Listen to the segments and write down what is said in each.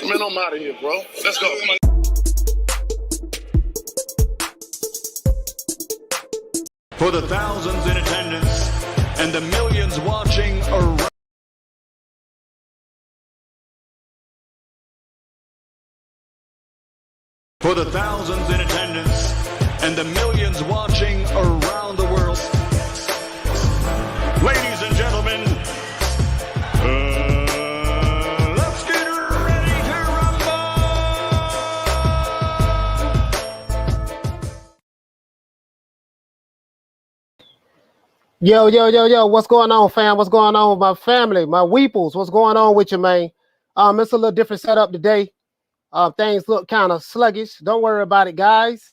Man, I'm out of here, bro. Let's go. For the thousands in attendance and the millions watching around. For the thousands in attendance and the millions watching around the world. Ladies and gentlemen, let's get ready to rumble! Yo, what's going on, fam? What's going on with my family, my weeples? What's going on with you, man? It's a little different setup today. Things look kind of sluggish. Don't worry about it, guys.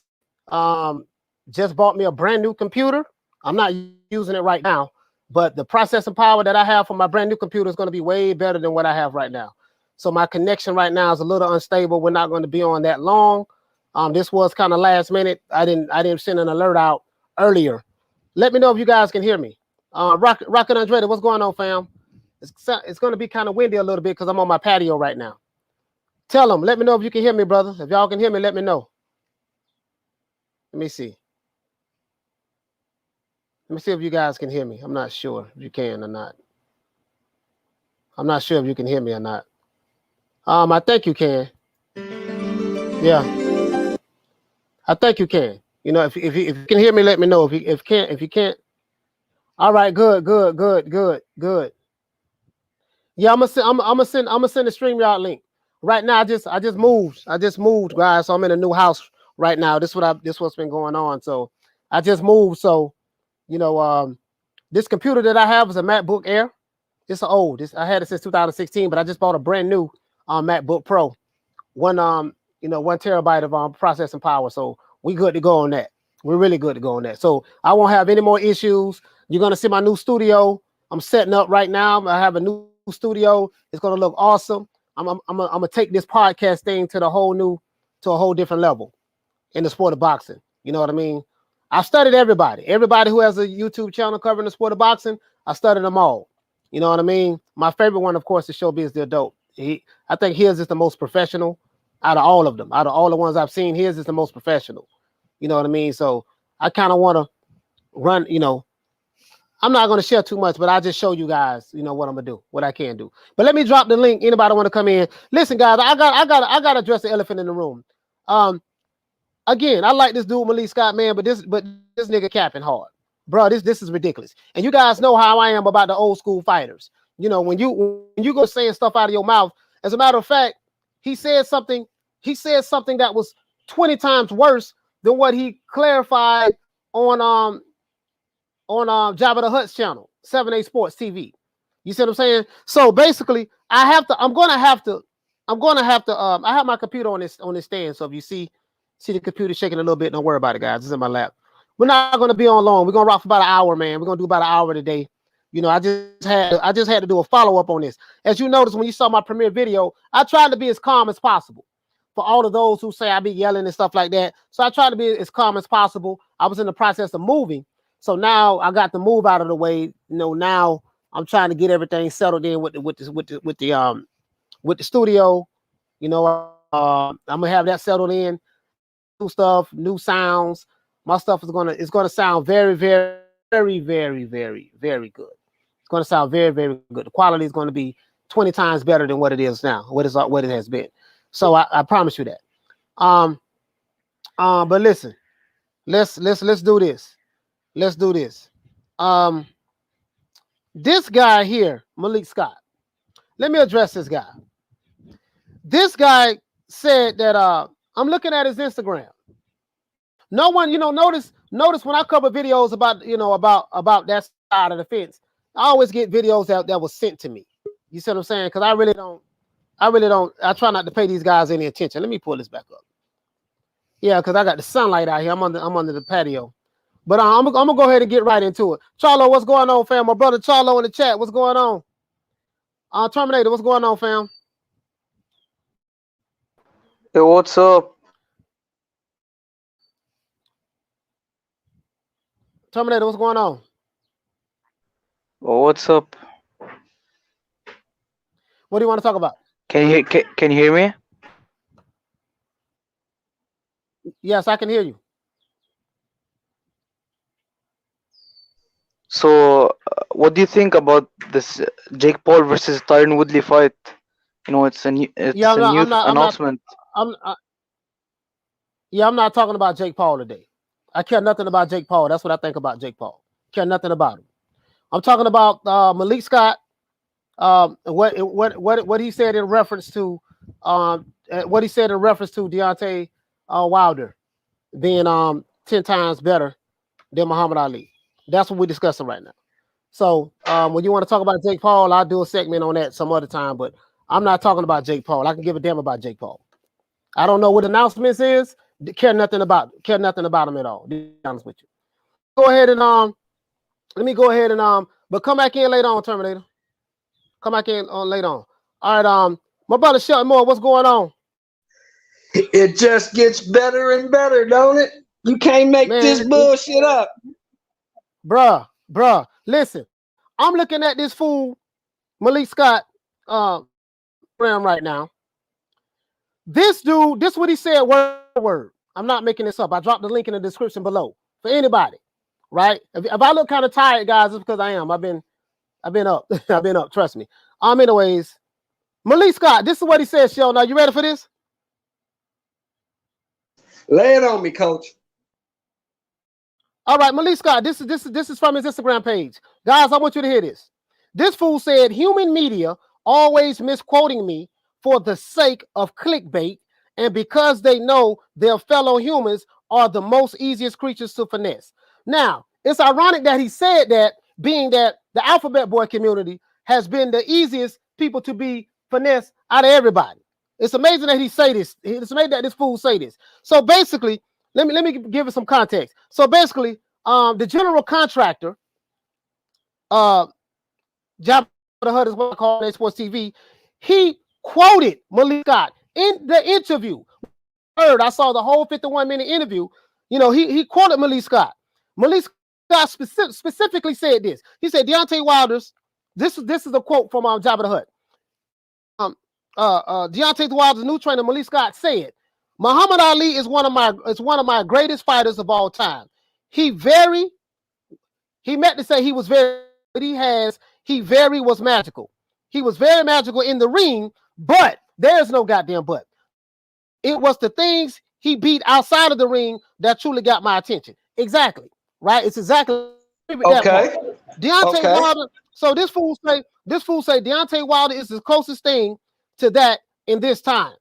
Just bought me a brand new computer. I'm not using it right now, but the processing power that I have for my brand new computer is going to be way better than what I have right now. So my connection right now is a little unstable. We're not going to be on that long. This was kind of last minute. I didn't send an alert out earlier. Let me know if you guys can hear me. Rocket Andretti, what's going on, fam? It's going to be kind of windy a little bit because I'm on my patio right now. Tell them. Let me know if you can hear me, brother. If y'all can hear me, let me know. Let me see. Let me see if you guys can hear me. I'm not sure if you can or not. I'm not sure if you can hear me or not. I think you can. Yeah. I think you can. You know, if you can hear me, let me know. If you can't. All right, good. Yeah, I'm gonna send the StreamYard link. Right now, I just moved, guys. So I'm in a new house right now. This what's been going on. So I just moved. So, you know, this computer that I have is a MacBook Air. It's old. I had it since 2016, but I just bought a brand new MacBook Pro. One 1 terabyte of processing power. So we good to go on that. We're really good to go on that. So I won't have any more issues. You're gonna see my new studio. I'm setting up right now. I have a new studio. It's gonna look awesome. I'm gonna take this podcast thing to a whole different level in the sport of boxing. You know what I mean? I've studied everybody who has a YouTube channel covering the sport of boxing. I studied them all. You know what I mean? My favorite one, of course, is Showbiz the Adult. I think his is the most professional out of all of them. Out of all the ones I've seen, his is the most professional. You know what I mean? So I kind of want to run, I'm not going to share too much, but I'll just show you guys, what I'm going to do, what I can do. But let me drop the link. Anybody want to come in? Listen, guys, I got to address the elephant in the room. Again, I like this dude, Malik Scott, man, but this nigga capping hard. Bro, this is ridiculous. And you guys know how I am about the old school fighters. When you go saying stuff out of your mouth, as a matter of fact, he said something that was 20 times worse than what he clarified on Jabba the Hutt's channel, 7A Sports TV. You see what I'm saying? So basically, I have my computer on this stand. So if you see the computer shaking a little bit, don't worry about it, guys. It's in my lap. We're not gonna be on long. We're gonna rock for about an hour, man. We're gonna do about an hour today. I just had to do a follow-up on this. As you noticed when you saw my premiere video, I tried to be as calm as possible. For all of those who say I be yelling and stuff like that. So I tried to be as calm as possible. I was in the process of moving. So now I got the move out of the way. Now I'm trying to get everything settled in with the studio. I'm gonna have that settled in. New stuff, new sounds. My stuff is gonna sound very, very, very, very, very, very good. It's gonna sound very, very good. The quality is gonna be 20 times better than what it is now. What it has been. So I promise you that. But listen, let's do this. Let's do this. This guy here, Malik Scott. Let me address this guy. This guy said that I'm looking at his Instagram. No one, notice when I cover videos about, about that side of the fence, I always get videos that was sent to me. You see what I'm saying? Because I try not to pay these guys any attention. Let me pull this back up. Yeah, because I got the sunlight out here. I'm under the patio. But I'm gonna go ahead and get right into it. Charlo, what's going on, fam? My brother Charlo in the chat. What's going on? Terminator, what's going on, fam? Hey, what's up? Terminator, what's going on? What's up? What do you want to talk about? Can you hear me? Yes, I can hear you. So, what do you think about this Jake Paul versus Tyron Woodley fight? You know, Yeah, it's a new announcement. I'm, I, yeah, I'm not talking about Jake Paul today. I care nothing about Jake Paul. That's what I think about Jake Paul. Care nothing about him. I'm talking about Malik Scott. What he said in reference to Deontay Wilder being 10 times better than Muhammad Ali. That's what we're discussing right now. So when you want to talk about Jake Paul, I'll do a segment on that some other time, but I'm not talking about Jake Paul. I can give a damn about Jake Paul. I don't know what announcements is. Care nothing about him at all. To be honest with you. Go ahead and let me go ahead and but come back in later on, Terminator. Come back in on later on. All right, my brother Shelton Moore, what's going on? It just gets better and better, don't it? You can't make this bullshit up. Bruh, listen. I'm looking at this fool, Malik Scott, right now. This dude, this is what he said word for word. I'm not making this up. I dropped the link in the description below for anybody, right? If I look kind of tired, guys, it's because I am. I've been up. I've been up, trust me. Anyways, Malik Scott, this is what he said, Sheldon. Are you ready for this? Lay it on me, coach. All right, Malik Scott, this is from his Instagram page. Guys, I want you to hear this. This fool said, human media always misquoting me for the sake of clickbait and because they know their fellow humans are the most easiest creatures to finesse. Now, it's ironic that he said that, being that the Alphabet Boy community has been the easiest people to be finessed out of everybody. It's amazing that he say this. It's amazing that this fool say this. So basically, let me give it some context. So basically, the general contractor, Jabba the Hutt is what I call it, Sports TV. He quoted Malik Scott in the interview. I saw the whole 51-minute interview. You know, he quoted Malik Scott. Malik Scott specifically said this. He said, Deontay Wilder's, this is a quote from Jabba the Hutt. Deontay Wilder's new trainer, Malik Scott, said, Muhammad Ali is one of my greatest fighters of all time. He meant to say he was very, but he was magical. He was very magical in the ring, but there's no goddamn but. It was the things he beat outside of the ring that truly got my attention. Exactly. Right? It's exactly okay. Deontay Wilder. So this fool say Deontay Wilder is the closest thing to that in this time.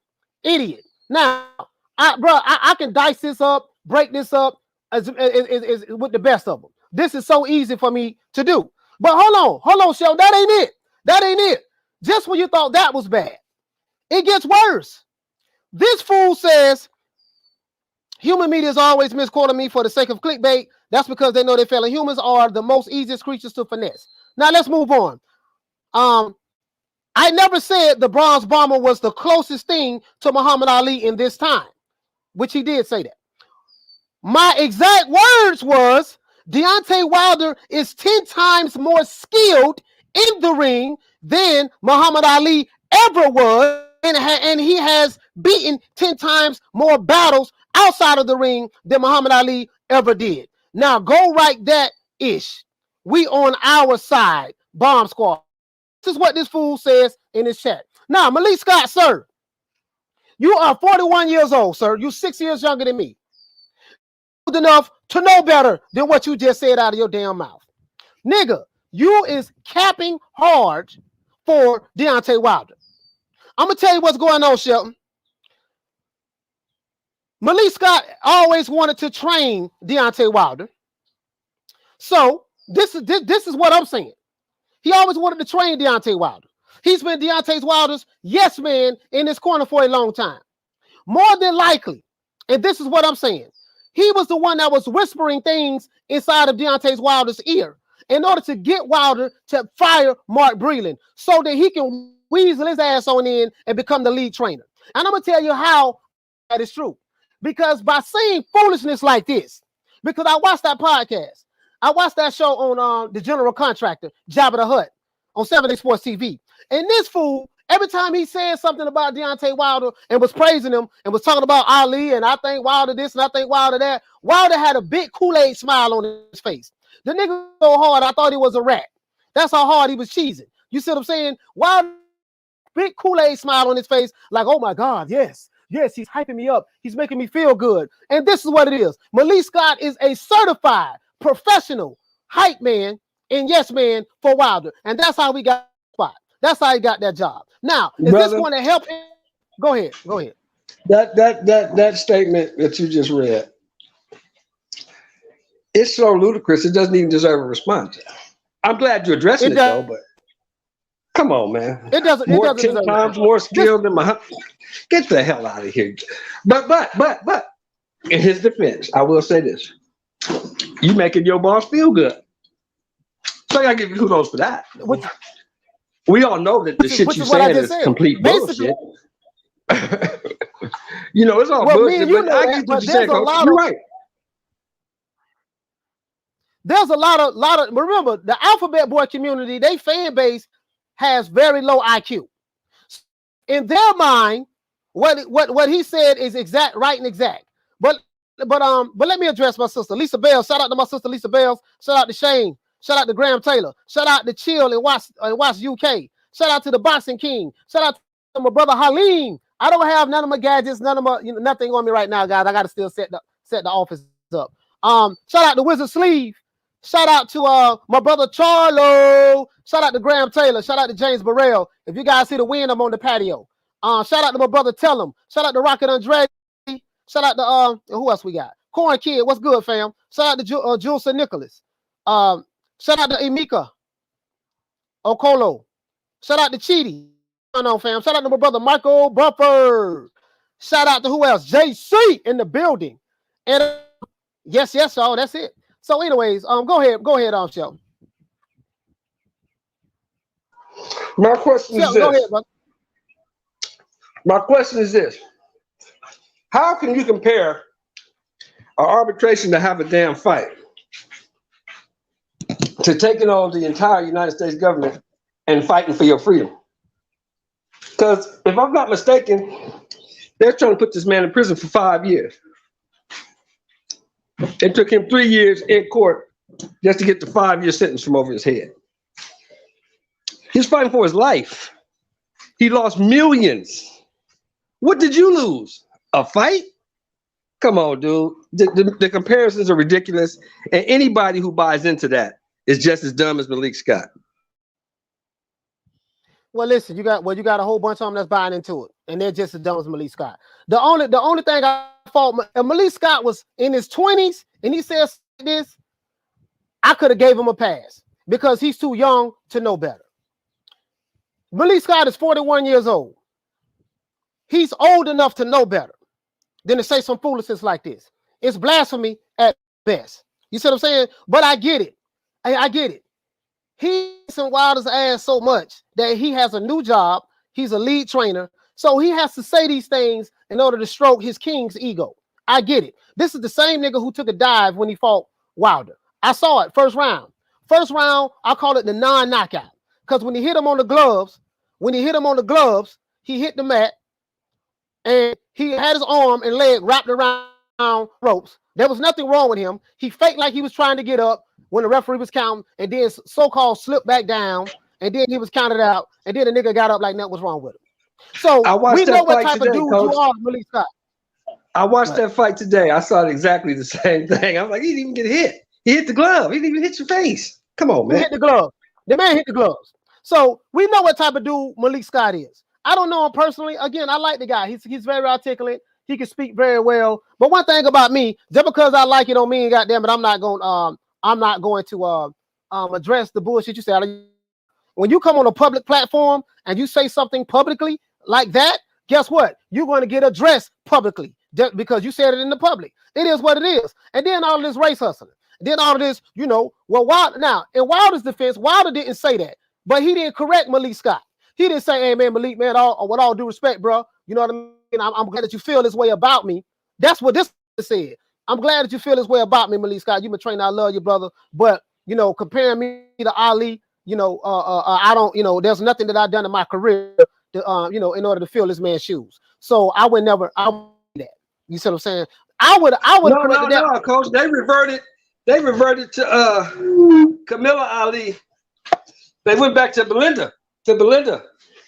Idiot. Now, I can dice this up, break this up as with the best of them. This is so easy for me to do. But hold on, Sheldon. That ain't it. Just when you thought that was bad, it gets worse. This fool says human media is always misquoting me for the sake of clickbait. That's because they know their fellow humans are the most easiest creatures to finesse. Now let's move on. I never said the Bronze Bomber was the closest thing to Muhammad Ali in this time, which he did say that. My exact words was Deontay Wilder is 10 times more skilled in the ring than Muhammad Ali ever was, and he has beaten 10 times more battles outside of the ring than Muhammad Ali ever did. Now go write that ish. We on our side, Bomb Squad. This is what this fool says in his chat. Now, Malik Scott, sir, you are 41 years old, sir. You're 6 years younger than me. Old enough to know better than what you just said out of your damn mouth. Nigga, you is capping hard for Deontay Wilder. I'm going to tell you what's going on, Shelton. Malik Scott always wanted to train Deontay Wilder. So this is what I'm saying. He always wanted to train Deontay Wilder. He's been Deontay Wilder's yes man in this corner for a long time. More than likely, and this is what I'm saying, he was the one that was whispering things inside of Deontay Wilder's ear in order to get Wilder to fire Mark Breland so that he can weasel his ass on in and become the lead trainer. And I'm going to tell you how that is true. Because by saying foolishness like this, because I watched that podcast, I watched that show on the general contractor, Jabba the Hutt, on 7 Day Sports TV. And this fool, Every time he said something about Deontay Wilder and was praising him and was talking about Ali and I think Wilder this and I think Wilder that, Wilder had a big Kool-Aid smile on his face. The nigga so hard, I thought he was a rat. That's how hard he was cheesing. You see what I'm saying? Wilder, big Kool-Aid smile on his face, like, oh my God, yes, he's hyping me up. He's making me feel good. And this is what it is. Malik Scott is a certified professional hype man and yes man for Wilder. And that's how we got spot. That's how he got that job. Now, is this going to help him? Go ahead. That statement that you just read, it's so ludicrous. It doesn't even deserve a response. I'm glad you're addressing it though, but come on, man. It doesn't. More 10 times more skilled than my. Get the hell out of here. But in his defense, I will say this: you making your boss feel good. So I gotta give you kudos for that. We all know that the shit you're saying is complete bullshit. You know, it's all bullshit, but I get what you're saying. You're right. There's a lot of remember the Alphabet Boy community, they fan base has very low IQ. In their mind, what he said is right and exact. But let me address my sister Lisa Bell. Shout out to my sister Lisa Bell. Shout out to Shane. Shout out to Graham Taylor. Shout out to Chill and Watch UK. Shout out to the Boxing King. Shout out to my brother Halim. I don't have none of my gadgets, none of my nothing on me right now, guys. I got to still set the office up. Shout out to Wizard Sleeve. Shout out to my brother Charlo. Shout out to Graham Taylor. Shout out to James Burrell. If you guys see the wind, I'm on the patio. Shout out to my brother Tellum. Shout out to Rocket Andretti. Shout out to who else we got? Corn Kid. What's good, fam? Shout out to Jules St. Nicholas. Shout out to Emeka Okolo. Shout out to Cheedy. No, fam. Shout out to my brother Michael Buffer. Shout out to who else? JC in the building. And yes, y'all. That's it. So, anyways, go ahead, Shell. My question is this. Go ahead, brother. My question is this: how can you compare an arbitration to have a damn fight to taking on the entire United States government and fighting for your freedom? Because if I'm not mistaken, they're trying to put this man in prison for 5 years. It took him 3 years in court just to get the 5-year sentence from over his head. He's fighting for his life. He lost millions. What did you lose? A fight? Come on, dude. The comparisons are ridiculous, and anybody who buys into that is just as dumb as Malik Scott. Well, listen, you got a whole bunch of them that's buying into it, and they're just as dumb as Malik Scott. The only thing I fault Malik Scott was in his 20s, and he says this, I could have gave him a pass because he's too young to know better. Malik Scott is 41 years old. He's old enough to know better than to say some foolishness like this. It's blasphemy at best. You see what I'm saying? But I get it. I get it. He's in Wilder's ass so much that he has a new job. He's a lead trainer. So he has to say these things in order to stroke his king's ego. I get it. This is the same nigga who took a dive when he fought Wilder. I saw it first round. First round, I call it the non-knockout. Because when he hit him on the gloves, he hit the mat and he had his arm and leg wrapped around ropes. There was nothing wrong with him. He faked like he was trying to get up when the referee was counting, and then so-called slipped back down, and then he was counted out, and then the nigga got up like nothing was wrong with him. So we know what type of dude you are, Malik Scott. I watched that fight today. I saw exactly the same thing. I was like, he didn't even get hit. He hit the glove. He didn't even hit your face. Come on, man. He hit the glove. The man hit the gloves. So we know what type of dude Malik Scott is. I don't know him personally. Again, I like the guy. He's very articulate. He can speak very well. But one thing about me, just because I like it don't mean goddamn it, I'm not going to address the bullshit you say. When you come on a public platform and you say something publicly like that, guess what? You're going to get addressed publicly just because you said it in the public. It is what it is. And then all of this race hustling. Then all of this, Wilder. Now, in Wilder's defense, Wilder didn't say that, but he didn't correct Malik Scott. He didn't say, hey, man, Malik, man, with all due respect, bro, you know what I mean? I'm glad that you feel this way about me. That's what this said. I'm glad that you feel this way about me, Malik Scott. You've been training. I love you, brother. But, comparing me to Ali, I don't, there's nothing that I've done in my career you know, in order to fill this man's shoes. So I would never, I would do that. You see what I'm saying? I would No, corrected that. no, coach. They reverted to Camilla Ali. They went back to Belinda.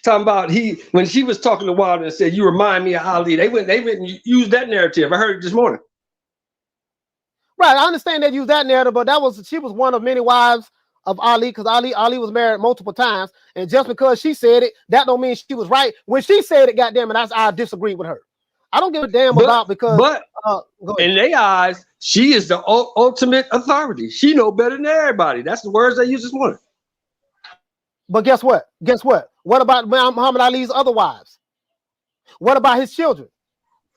Talking about when she was talking to Wilder and said, "You remind me of Ali." They went and used that narrative. I heard it this morning. Right, I understand they used that narrative, but she was one of many wives of Ali, because Ali was married multiple times, and just because she said it, that don't mean she was right. When she said it, goddamn it, I disagree with her. I don't give a damn about because. But in their eyes, she is the ultimate authority. She know better than everybody. That's the words they used this morning. But guess what? What about Muhammad Ali's other wives? What about his children?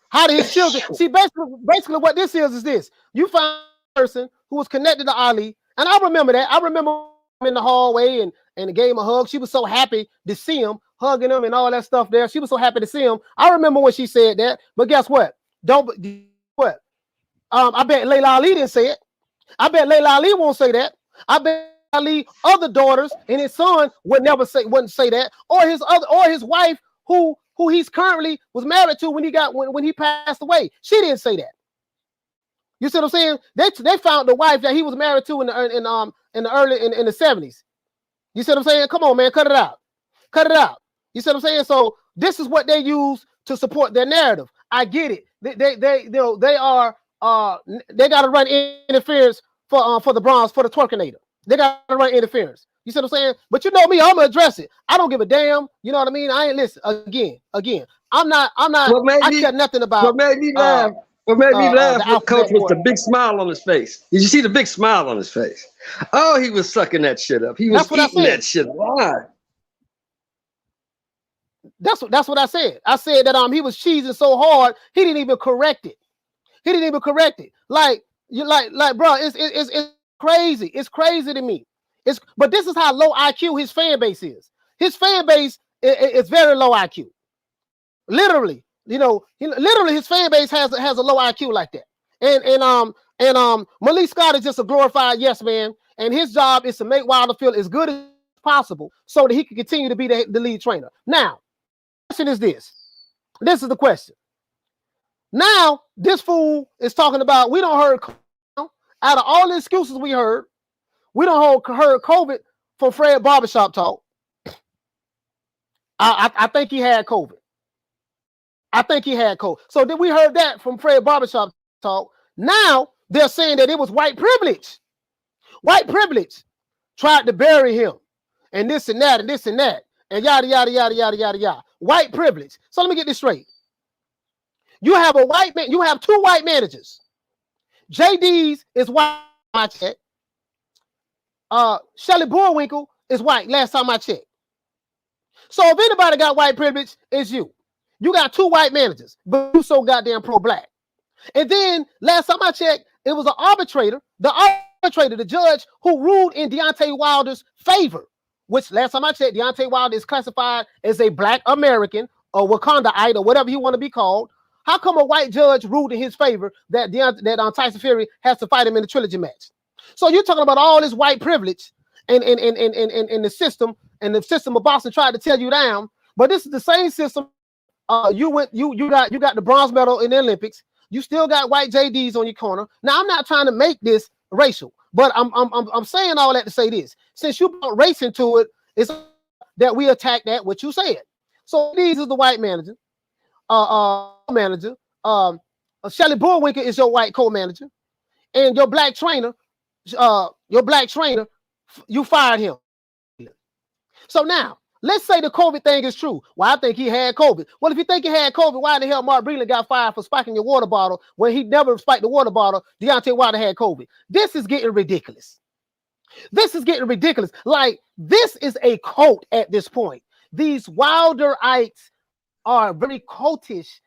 How did his children see? Basically, what this is this: you find a person who was connected to Ali, and I remember that. I remember him in the hallway and gave him a hug. She was so happy to see him, hugging him and all that stuff there. She was so happy to see him. I remember when she said that. But guess what? I bet Layla Ali didn't say it. I bet Layla Ali won't say that. I bet Ali other daughters and his son wouldn't say that, or his wife who he's currently was married to when he passed away. She didn't say that. You see what I'm saying? They found the wife that he was married to in the 70s. You see what I'm saying? Come on, man, cut it out. You see what I'm saying? So this is what they use to support their narrative. I get it. They got to run interference for the bronze, for the twerkinator. They got to run interference. You see what I'm saying? But you know me, I'm gonna address it. I don't give a damn. You know what I mean? I ain't listen again. I'm not. I care nothing about. What made me laugh? What made me laugh? Coach was the big smile on his face. Did you see the big smile on his face? Oh, he was sucking that shit up. He was eating that shit alive. That's what I said. I said that he was cheesing so hard he didn't even correct it. Like bro, it's crazy. It's crazy to me. But this is how low IQ his fan base is. His fan base is very low IQ. Literally, literally his fan base has a low IQ like that. And Malik Scott is just a glorified yes man, and his job is to make Wilder feel as good as possible so that he can continue to be the lead trainer. Now, the question is this. This is the question. Now, this fool is talking about we don't heard out of all the excuses we heard. We don't heard COVID from Fred Barbershop Talk. I think he had COVID. So then we heard that from Fred Barbershop Talk. Now they're saying that it was white privilege. White privilege tried to bury him, and this and that, and this and that, and yada yada yada yada yada yada. White privilege. So let me get this straight. You have a white man. You have two white managers. JD's is white. My check. Shelly Bullwinkle is white. Last time I checked. So if anybody got white privilege, it's you. You got two white managers, but you so goddamn pro-black. And then last time I checked, it was an arbitrator, the judge who ruled in Deontay Wilder's favor, which last time I checked, Deontay Wilder is classified as a black American or Wakandaite or whatever he want to be called. How come a white judge ruled in his favor that Tyson Fury has to fight him in the trilogy match? So you're talking about all this white privilege in the system, and the system of Boston tried to tear you down. But this is the same system. You got the bronze medal in the Olympics. You still got white JDs on your corner. Now I'm not trying to make this racial, but I'm saying all that to say this. Since you brought race into it, it's that we attack that what you said. So these is the white manager. Shelly Bullwinkle is your white co-manager, and your black trainer, you fired him. So now, let's say the COVID thing is true. Well, I think he had COVID. Well, if you think he had COVID, why the hell Mark Breland got fired for spiking your water bottle when he never spiked the water bottle? Deontay Wilder had COVID. This is getting ridiculous. Like, this is a cult at this point. These Wilderites are very cultish,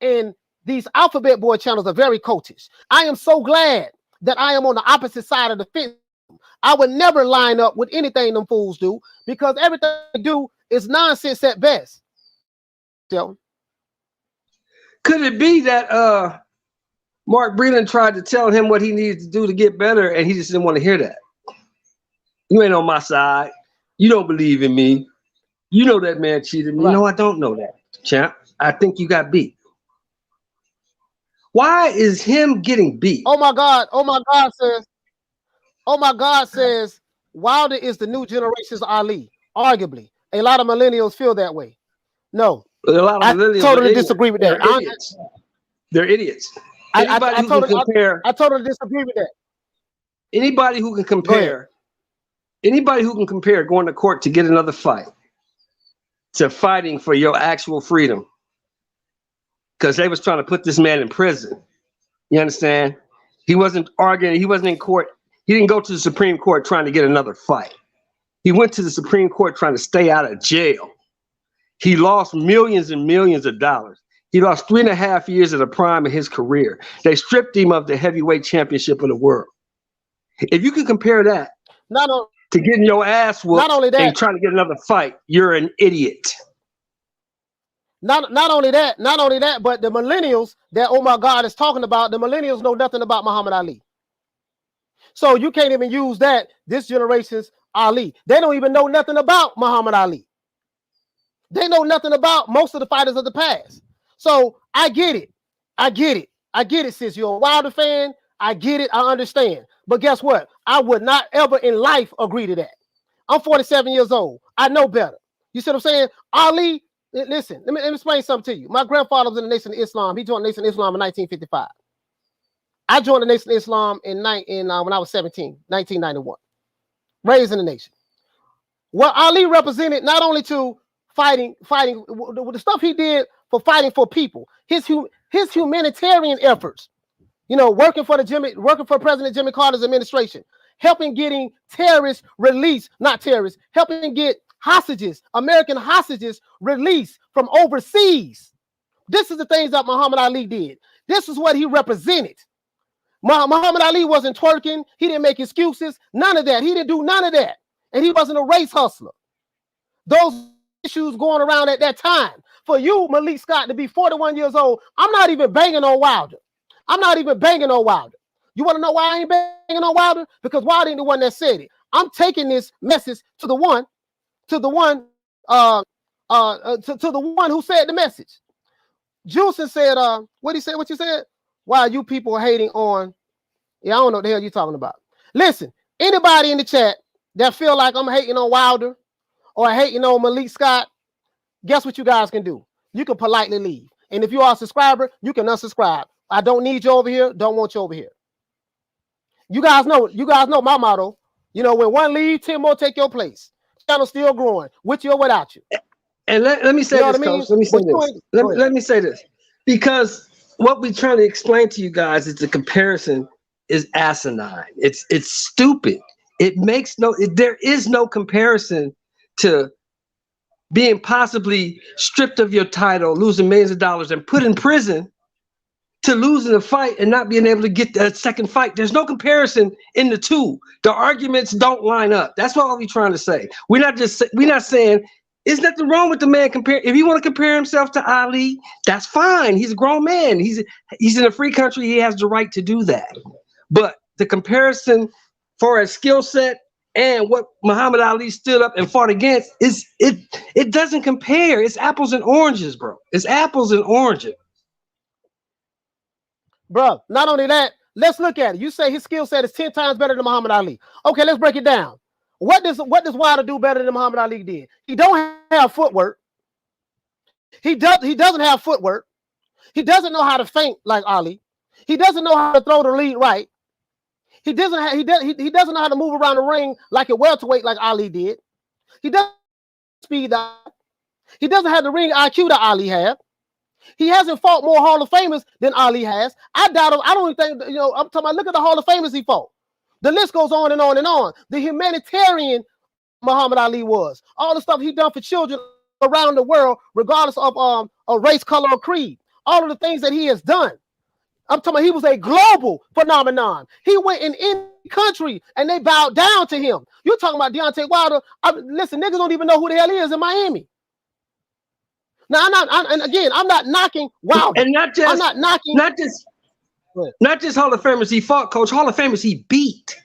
and these Alphabet Boy channels are very cultish. I am so glad that I am on the opposite side of the fence. I would never line up with anything them fools do, because everything they do is nonsense at best. So, could it be that Mark Breland tried to tell him what he needed to do to get better, and he just didn't want to hear that? You ain't on my side. You don't believe in me. You know that man cheated me. Right. No, I don't know that, champ. I think you got beat. Why is him getting beat? Oh my God says Wilder is the new generation's Ali. Arguably, a lot of millennials feel that way. No, A lot of I millennials totally are disagree with that. They're idiots. They're idiots. Anybody who can compare. I totally disagree with that. Anybody who can compare. Anybody who can compare going to court to get another fight to fighting for your actual freedom, because they was trying to put this man in prison. You understand? He wasn't arguing. He wasn't in court. He didn't go to the Supreme Court trying to get another fight. He went to the Supreme Court trying to stay out of jail. He lost millions and millions of dollars. He lost 3.5 years of the prime of his career. They stripped him of the heavyweight championship of the world. If you can compare that to getting your ass whooped and trying to get another fight, you're an idiot. Not only that, but the millennials that oh my God is talking about, the millennials know nothing about Muhammad Ali. So you can't even use that, this generation's Ali. They don't even know nothing about Muhammad Ali. They know nothing about most of the fighters of the past. So I get it, sis. You're a Wilder fan. I get it. I understand. But guess what? I would not ever in life agree to that. I'm 47 years old. I know better. You see what I'm saying? Ali, listen, let me explain something to you. My grandfather was in the Nation of Islam. He joined the Nation of Islam in 1955. I joined the Nation of Islam when I was 17, 1991. Raised in the nation. Well, Ali represented not only to fighting the stuff he did for fighting for people, his humanitarian efforts, working for President Jimmy Carter's administration, helping getting terrorists released, helping get hostages, American hostages released from overseas. This is the things that Muhammad Ali did. This is what he represented. Muhammad Ali wasn't twerking. He didn't make excuses. None of that. He didn't do none of that. And he wasn't a race hustler. Those issues going around at that time. For you, Malik Scott, to be 41 years old, I'm not even banging on Wilder. You want to know why I ain't banging on Wilder? Because Wilder ain't the one that said it. I'm taking this message to the one who said the message. Juice said, what he said, what you said? Why you people hating on, I don't know what the hell you're talking about. Listen, anybody in the chat that feel like I'm hating on Wilder or hating on Malik Scott, guess what you guys can do? You can politely leave. And if you are a subscriber, you can unsubscribe. I don't need you over here. Don't want you over here. You guys know my motto. When one leaves, 10 more take your place. Channel still growing, with you or without you. And let me say this, Coach. Let me say this. Because what we're trying to explain to you guys is the comparison is asinine. It's stupid. There is no comparison to being possibly stripped of your title, losing millions of dollars, and put in prison to losing a fight and not being able to get that second fight. There's no comparison in the two. The arguments don't line up. That's what we're trying to say. We're not saying there's nothing wrong with the man compare. If he want to compare himself to Ali, that's fine. He's a grown man. He's in a free country. He has the right to do that. But the comparison for a skill set and what Muhammad Ali stood up and fought against it doesn't compare. It's apples and oranges, bro. It's apples and oranges. Bro, not only that, let's look at it. You say his skill set is 10 times better than Muhammad Ali. Okay, let's break it down. What does Wilder do better than Muhammad Ali did? He don't have footwork. He doesn't have footwork. He doesn't know how to feint like Ali. He doesn't know how to throw the lead right. He doesn't know how to move around the ring like a welterweight like Ali did. He doesn't speed out. He doesn't have the ring IQ that Ali had. He hasn't fought more Hall of Famers than Ali has. I doubt him. I don't even think, I'm talking about, look at the Hall of Famers he fought. The list goes on and on and on. The humanitarian Muhammad Ali was. All the stuff he done for children around the world, regardless of a race, color, or creed. All of the things that he has done. I'm talking about he was a global phenomenon. He went in any country and they bowed down to him. You're talking about Deontay Wilder. Listen, niggas don't even know who the hell he is in Miami. Now, I'm not knocking Wilder. And not just Hall of Famers he fought, Coach. Hall of Famers he beat.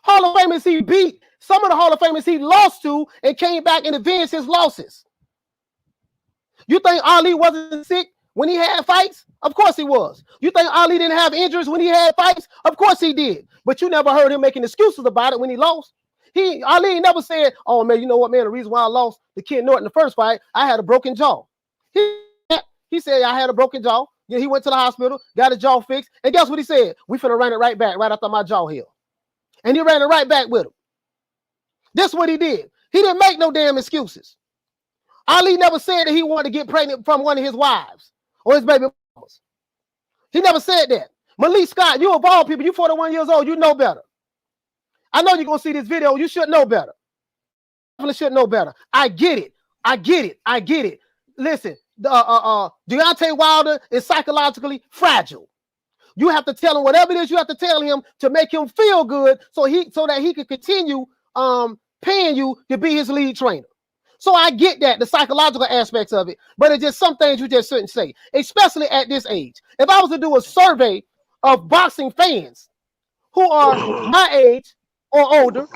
Hall of Famers he beat Some of the Hall of Famers he lost to and came back and avenged his losses. You think Ali wasn't sick when he had fights? Of course he was. You think Ali didn't have injuries when he had fights? Of course he did. But you never heard him making excuses about it when he lost. Ali never said, "Oh man, you know what, man? The reason why I lost the Kid Norton the first fight, I had a broken jaw." He said, "I had a broken jaw." Yeah, he went to the hospital, got his jaw fixed, and guess what he said? "We finna run it right back right after my jaw healed." And he ran it right back with him. That's what he did. He didn't make no damn excuses. Ali never said that he wanted to get pregnant from one of his wives or his baby mamas. He never said that. Malik Scott, you of all people, you 41 years old, you know better. I know you're going to see this video. You should know better. You should know better. I get it. I get it. I get it. Listen, Deontay Wilder is psychologically fragile. You have to tell him whatever it is you have to tell him to make him feel good so that he can continue paying you to be his lead trainer. So I get that, the psychological aspects of it, but it's just some things you just shouldn't say, especially at this age. If I was to do a survey of boxing fans who are my age or older,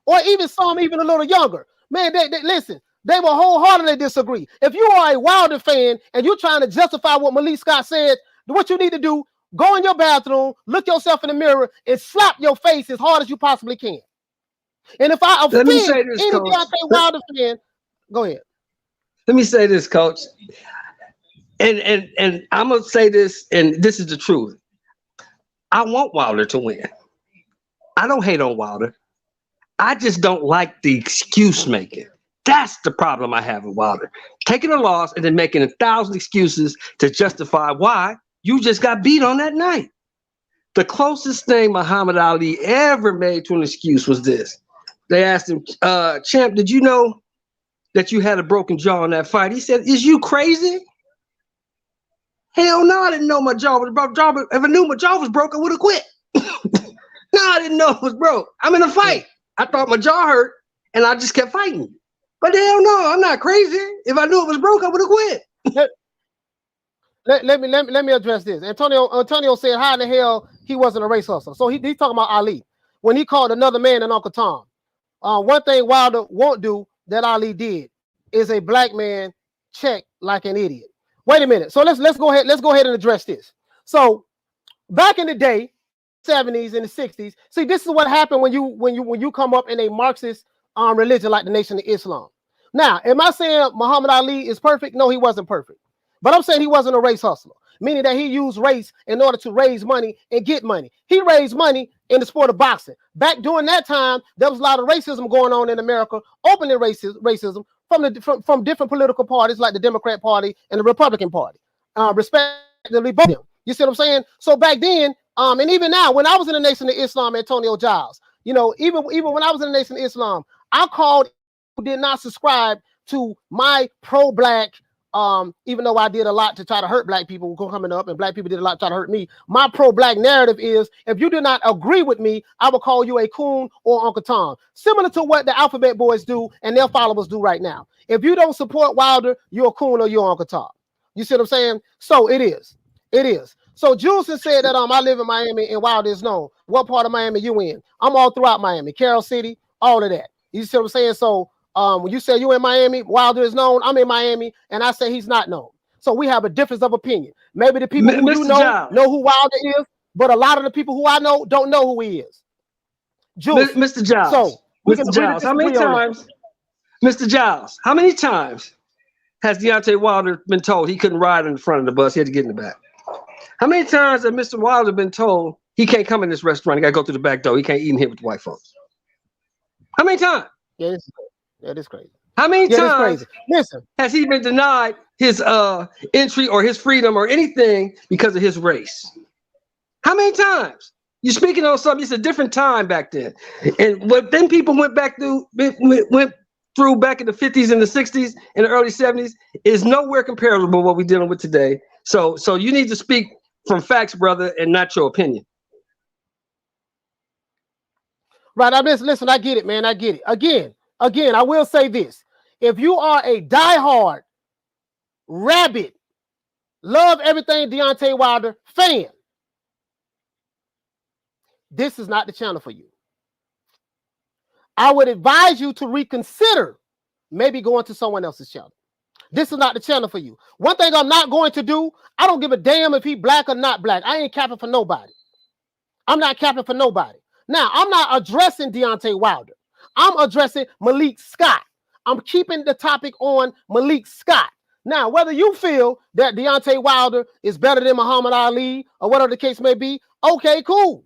or even some even a little younger, man, they listen, they will wholeheartedly disagree. If you are a Wilder fan and you're trying to justify what Malik Scott said, what you need to do, go in your bathroom, look yourself in the mirror, and slap your face as hard as you possibly can. And if I offend any Deontay Wilder fan, go ahead. Let me say this, Coach. And I'm gonna say this, and this is the truth. I want Wilder to win. I don't hate on Wilder. I just don't like the excuse making. That's the problem I have with Wilder. Taking a loss and then making 1,000 excuses to justify why you just got beat on that night. The closest thing Muhammad Ali ever made to an excuse was this. They asked him, "Champ, did you know that you had a broken jaw in that fight?" He said, "Is you crazy?" "Hell no, I didn't know my jaw was broke. If I knew my jaw was broke, I would have quit." "No, I didn't know it was broke. I'm in a fight. I thought my jaw hurt, and I just kept fighting. But hell no, I'm not crazy. If I knew it was broke, I would have quit." Let me address this. Antonio said, "How in the hell he wasn't a race hustler?" So he's talking about Ali when he called another man an Uncle Tom. One thing Wilder won't do that Ali did is a black man check like an idiot. Wait a minute. So let's go ahead. Let's go ahead and address this. So back in the day, 70s and the 60s. See, this is what happened when you come up in a Marxist religion like the Nation of Islam. Now, am I saying Muhammad Ali is perfect? No, he wasn't perfect. But I'm saying he wasn't a race hustler, meaning that he used race in order to raise money and get money. He raised money in the sport of boxing. Back during that time, there was a lot of racism going on in America, openly racism from different political parties like the Democrat Party and the Republican Party, respectively, both of them. You see what I'm saying? So back then, and even now, when I was in the Nation of Islam, Antonio Giles, you know, even when I was in the Nation of Islam, I called who did not subscribe to my pro-black. Even though I did a lot to try to hurt black people coming up, and black people did a lot to try to hurt me, my pro-black narrative is, if you do not agree with me, I will call you a coon or Uncle Tom. Similar to what the Alphabet Boys do and their followers do right now. If you don't support Wilder, you're a coon or you're Uncle Tom. You see what I'm saying? So it is. It is. So Juleson said that I live in Miami and Wilder is known. What part of Miami you in? I'm all throughout Miami, Carroll City, all of that. You see what I'm saying? So when you say you in Miami, Wilder is known, I'm in Miami, and I say he's not known. So we have a difference of opinion. Maybe the people who you know who Wilder is, but a lot of the people who I know don't know who he is. Jules, Mr. Giles, so Mr. Giles, how many times, Mr. Giles, how many times has Deontay Wilder been told he couldn't ride in the front of the bus, he had to get in the back? How many times has Mr. Wilder been told he can't come in this restaurant, he got to go through the back door, he can't eat in here with the white folks? How many times? Yeah, that is crazy. How many times Listen, has he been denied his entry or his freedom or anything because of his race? How many times? You're speaking on something. It's a different time back then, and what then people went through back in the 50s and the 60s and the early 70s is nowhere comparable to what we're dealing with today. So you need to speak from facts, brother, and not your opinion. Right. Listen, I get it, man. I get it. Again, I will say this. If you are a diehard, rabid, love everything Deontay Wilder fan, this is not the channel for you. I would advise you to reconsider maybe going to someone else's channel. This is not the channel for you. One thing I'm not going to do, I don't give a damn if he black or not black. I ain't capping for nobody. I'm not capping for nobody. Now, I'm not addressing Deontay Wilder. I'm addressing Malik Scott. I'm keeping the topic on Malik Scott. Now, whether you feel that Deontay Wilder is better than Muhammad Ali or whatever the case may be, okay, cool.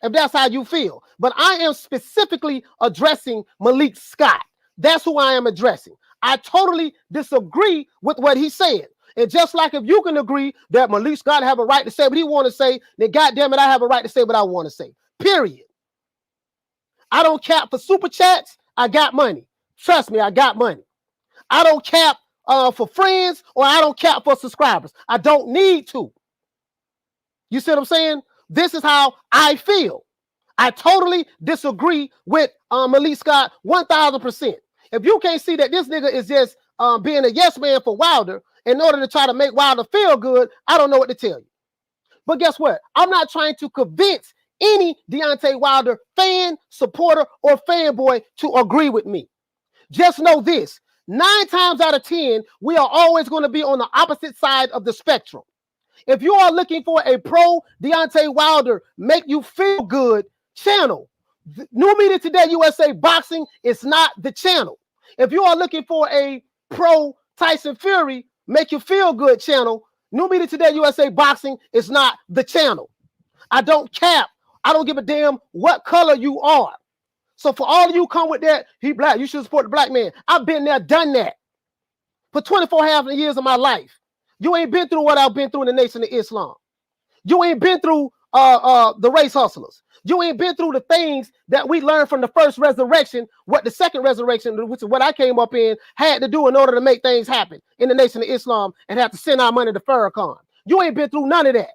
If that's how you feel. But I am specifically addressing Malik Scott. That's who I am addressing. I totally disagree with what he said. And just like if you can agree that Malik Scott have a right to say what he want to say, then goddamn it, I have a right to say what I want to say. Period. I don't cap for super chats. I got money. Trust me, I got money. I don't cap for friends, or I don't cap for subscribers. I don't need to. You see what I'm saying? This is how I feel. I totally disagree with Malik Scott 1,000%. If you can't see that this nigga is just being a yes man for Wilder in order to try to make Wilder feel good, I don't know what to tell you. But guess what? I'm not trying to convince any Deontay Wilder fan, supporter, or fanboy to agree with me. Just know this, 9 times out of 10, we are always going to be on the opposite side of the spectrum. If you are looking for a pro Deontay Wilder, make you feel good channel, New Media Today USA Boxing is not the channel. If you are looking for a pro Tyson Fury, make you feel good channel, New Media Today USA Boxing is not the channel. I don't cap. I don't give a damn what color you are. So for all of you come with that, he black, you should support the black man. I've been there, done that for 24 half years of my life. You ain't been through what I've been through in the Nation of Islam. You ain't been through the race hustlers. You ain't been through the things that we learned from the first resurrection, what the second resurrection, which is what I came up in, had to do in order to make things happen in the Nation of Islam and have to send our money to Farrakhan. You ain't been through none of that.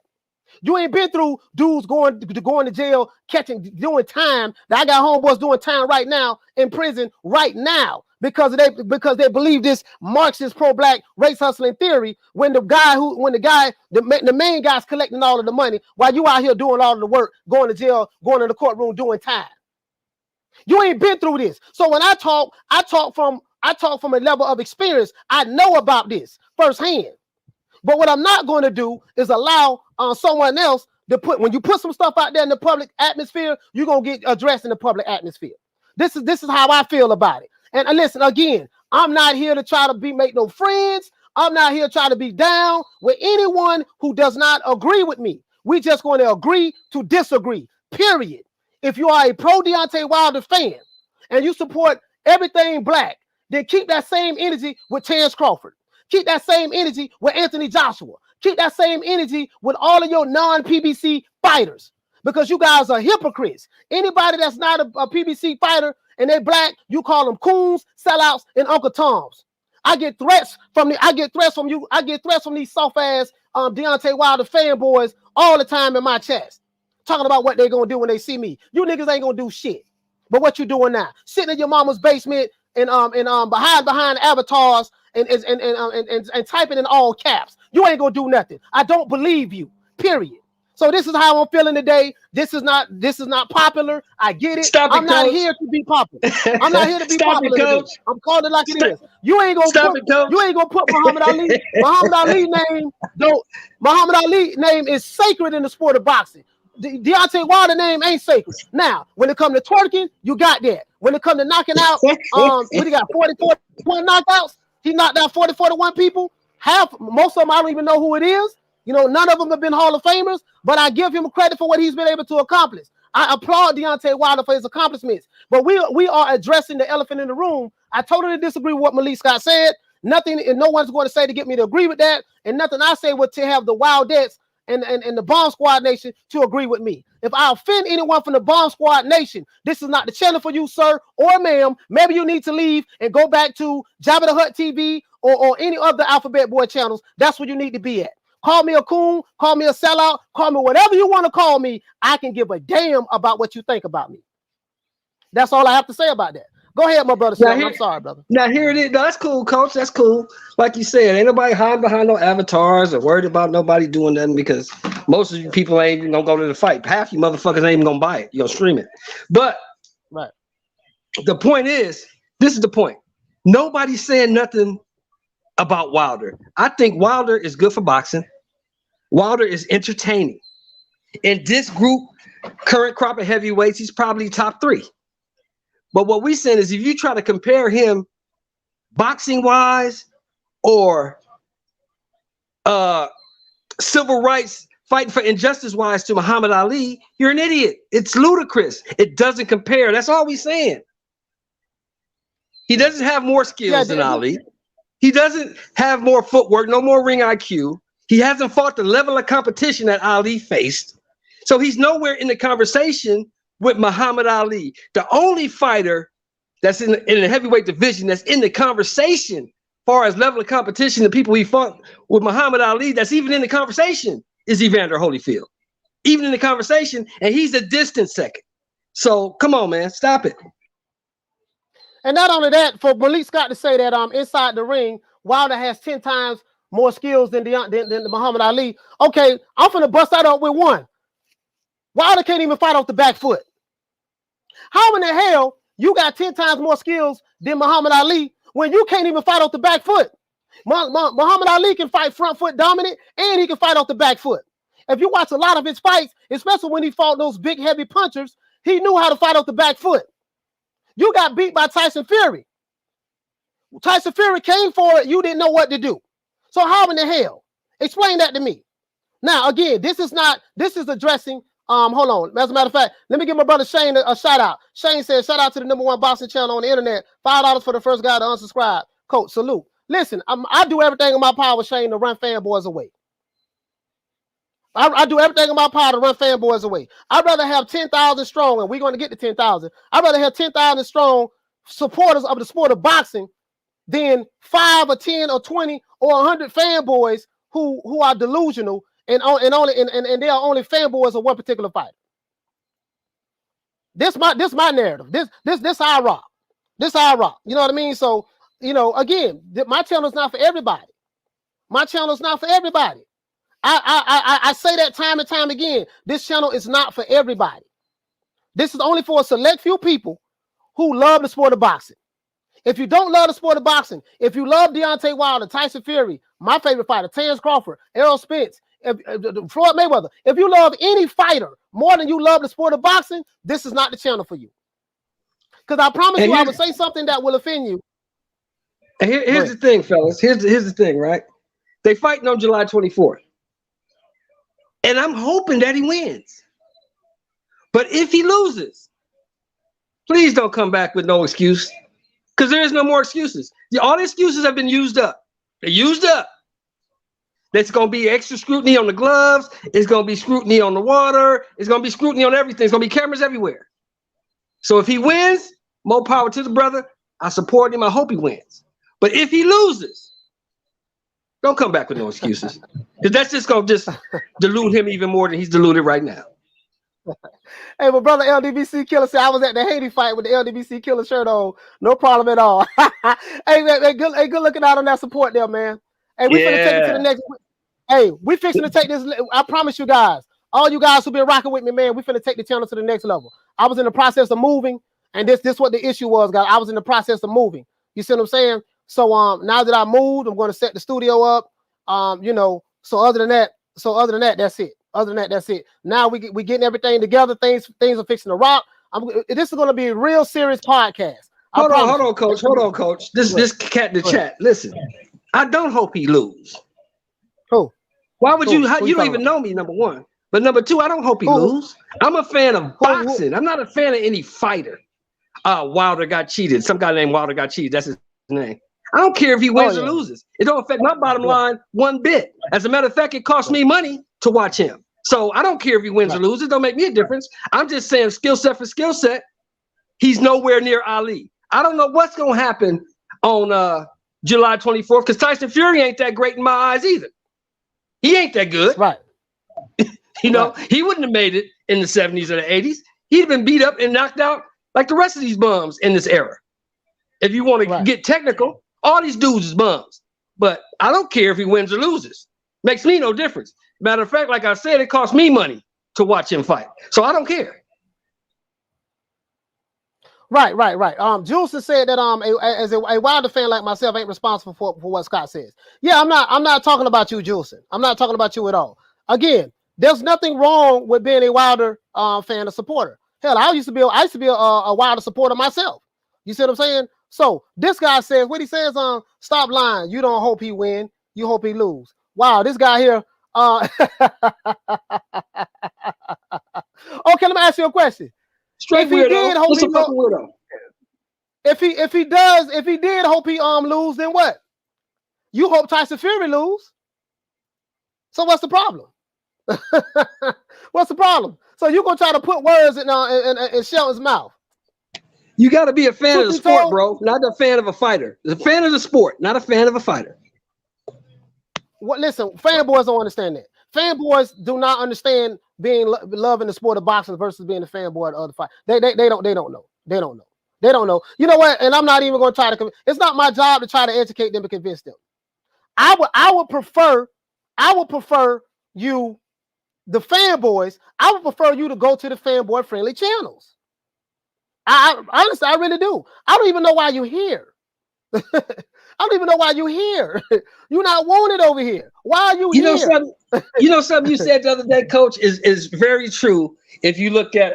You ain't been through dudes going to jail, doing time. I got homeboys doing time right now in prison right now because they believe this Marxist pro-black race hustling theory. When the main guy's collecting all of the money while you out here doing all of the work, going to jail, going to the courtroom, doing time. You ain't been through this. So when I talk from a level of experience. I know about this firsthand. But what I'm not going to do is allow someone else to when you put some stuff out there in the public atmosphere, you're going to get addressed in the public atmosphere. This is how I feel about it. And listen, again, I'm not here to try to make no friends. I'm not here to try to be down with anyone who does not agree with me. We just going to agree to disagree, period. If you are a pro Deontay Wilder fan and you support everything black, then keep that same energy with Terrence Crawford. Keep that same energy with Anthony Joshua. Keep that same energy with all of your non-PBC fighters, because you guys are hypocrites. Anybody that's not a PBC fighter and they black, you call them coons, sellouts, and Uncle Toms. I get threats from you. I get threats from these soft ass Deontay Wilder fanboys all the time in my chest, talking about what they're gonna do when they see me. You niggas ain't gonna do shit. But what you doing now? Sitting in your mama's basement and behind avatars and typing in all caps. You ain't gonna do nothing. I don't believe you. Period. So this is how I'm feeling today. This is not popular. I get it. I'm not here to be popular. I'm not here to be popular today. I'm calling it like it is. You ain't gonna put Muhammad Ali. Muhammad Ali name is sacred in the sport of boxing. Deontay Wilder name ain't sacred. Now, when it comes to twerking, you got that. When it comes to knocking out, what he got 44 knockouts? He knocked out 41 people. Most of them I don't even know who it is. You know, none of them have been Hall of Famers, but I give him credit for what he's been able to accomplish. I applaud Deontay Wilder for his accomplishments. But we are addressing the elephant in the room. I totally disagree with what Malik Scott said. Nothing, and no one's going to say to get me to agree with that, and nothing I say would to have the Wildettes and the Bomb Squad Nation to agree with me. If I offend anyone from the Bomb Squad Nation, this is not the channel for you, sir or ma'am. Maybe you need to leave and go back to Jabba the Hutt TV or any other Alphabet Boy channels. That's where you need to be at. Call me a coon, call me a sellout, call me whatever you want to call me. I can give a damn about what you think about me. That's all I have to say about that. Go ahead, my brother. I'm sorry, brother. Now here it is. No, that's cool, coach. That's cool. Like you said, ain't nobody hiding behind no avatars or worried about nobody doing nothing, because most of you people ain't gonna go to the fight. Half you motherfuckers ain't even gonna buy it. You're gonna stream it. But right. the point is, this is the point. Nobody's saying nothing about Wilder. I think Wilder is good for boxing. Wilder is entertaining. In this group, current crop of heavyweights, he's probably top 3. But what we're saying is if you try to compare him boxing-wise or civil rights, fighting for injustice-wise to Muhammad Ali, you're an idiot. It's ludicrous. It doesn't compare. That's all we're saying. He doesn't have more skills than Ali. He doesn't have more footwork, no more ring IQ. He hasn't fought the level of competition that Ali faced. So he's nowhere in the conversation with Muhammad Ali. The only fighter that's in the heavyweight division that's in the conversation as far as level of competition, the people he fought with Muhammad Ali, that's even in the conversation is Evander Holyfield. Even in the conversation, and he's a distant second. So come on, man, stop it. And not only that, for Malik Scott to say that inside the ring, Wilder has 10 times more skills than Muhammad Ali. Okay, I'm finna bust that up with one. Wilder can't even fight off the back foot. How in the hell you got 10 times more skills than Muhammad Ali when you can't even fight off the back foot? Muhammad Ali can fight front foot dominant and he can fight off the back foot. If you watch a lot of his fights, especially when he fought those big heavy punchers, he knew how to fight off the back foot. You got beat by Tyson Fury. Tyson Fury came for it. You didn't know what to do. So how in the hell? Explain that to me. Now, again, this is addressing, hold on. As a matter of fact, let me give my brother Shane a shout out. Shane says, shout out to the #1 boxing channel on the internet. $5 for the first guy to unsubscribe. Coach, salute. Listen, I do everything in my power, Shane, to run fanboys away. I do everything in my power to run fanboys away. I'd rather have 10,000 strong, and we're going to get to 10,000. I'd rather have 10,000 strong supporters of the sport of boxing than 5 or 10 or 20 or 100 fanboys who are delusional and they are only fanboys of one particular fighter. This my narrative. This how I rock. This how I rock. You know what I mean? So, you know, again, my channel is not for everybody. My channel is not for everybody. I say that time and time again. This channel is not for everybody. This is only for a select few people who love the sport of boxing. If you don't love the sport of boxing, if you love Deontay Wilder, Tyson Fury, my favorite fighter, Terence Crawford, Errol Spence, Floyd Mayweather, if you love any fighter more than you love the sport of boxing, this is not the channel for you. Because I promise you, I will say something that will offend you. And here's the thing, fellas. Here's the thing, right? They fighting on July 24th. And I'm hoping that he wins. But if he loses, please don't come back with no excuse. Because there is no more excuses. All the excuses have been used up. They're used up. There's going to be extra scrutiny on the gloves. It's going to be scrutiny on the water. It's going to be scrutiny on everything. It's going to be cameras everywhere. So if he wins, more power to the brother. I support him. I hope he wins. But if he loses, don't come back with no excuses. Because that's just going to dilute him even more than he's diluted right now. Hey, my brother LDBC Killer said I was at the Haiti fight with the LDBC Killer shirt on. No problem at all. Hey, man, good looking out on that support there, man. Hey, we finna take it to the next. Hey, we fixing to take this. I promise you guys, all you guys who've been rocking with me, man, we finna take the channel to the next level. I was in the process of moving, and this what the issue was, guys. I was in the process of moving. You see what I'm saying? So now that I moved, I'm going to set the studio up. You know, so other than that, that's it. Other than that, that's it. Now we getting everything together. Things are fixing to rock. This is going to be a real serious podcast. Hold on, coach. This cat in the chat. Listen, I don't hope he lose. Who? Why would you? You don't even know me, number one. But number two, I don't hope he lose. I'm a fan of boxing. I'm not a fan of any fighter. Wilder got cheated. Some guy named Wilder got cheated. That's his name. I don't care if he wins or loses. It don't affect my bottom line one bit. As a matter of fact, it costs me money to watch him. So I don't care if he wins or loses. It don't make me a difference. I'm just saying skill set for skill set. He's nowhere near Ali. I don't know what's going to happen on July 24th because Tyson Fury ain't that great in my eyes either. He ain't that good. Right. You know, he wouldn't have made it in the 70s or the 80s. He'd have been beat up and knocked out like the rest of these bums in this era. If you want to get technical, all these dudes is bums. But I don't care if he wins or loses. Makes me no difference. Matter of fact, like I said, it costs me money to watch him fight. So I don't care. Right. Jules has said that as a Wilder fan like myself ain't responsible for what Scott says. Yeah, I'm not talking about you, Jules. I'm not talking about you at all. Again, there's nothing wrong with being a Wilder fan or supporter. Hell, I used to be a Wilder supporter myself. You see what I'm saying? So this guy says what he says on stop lying. You don't hope he win. You hope he lose. Wow, this guy here. Okay, let me ask you a question. Straight weirdo. What's a fucking weirdo? If he did hope he lose, then what? You hope Tyson Fury lose. So what's the problem? What's the problem? So you're gonna try to put words in Shelton's mouth. You got to be a fan of the sport, bro, not a fan of a fighter. A fan of the sport, not a fan of a fighter. What? Listen, fanboys don't understand that. Fanboys do not understand being loving the sport of boxing versus being a fanboy of the other fight. They don't know. They don't know. You know what? And I'm not even going to try to. It's not my job to try to educate them and convince them. I would prefer you, the fanboys. I would prefer you to go to the fanboy friendly channels. I honestly, I really do. I don't even know why you're here. I don't even know why you're here. You're not wanted over here. Why are you here? Something you said the other day, Coach, is very true. If you look at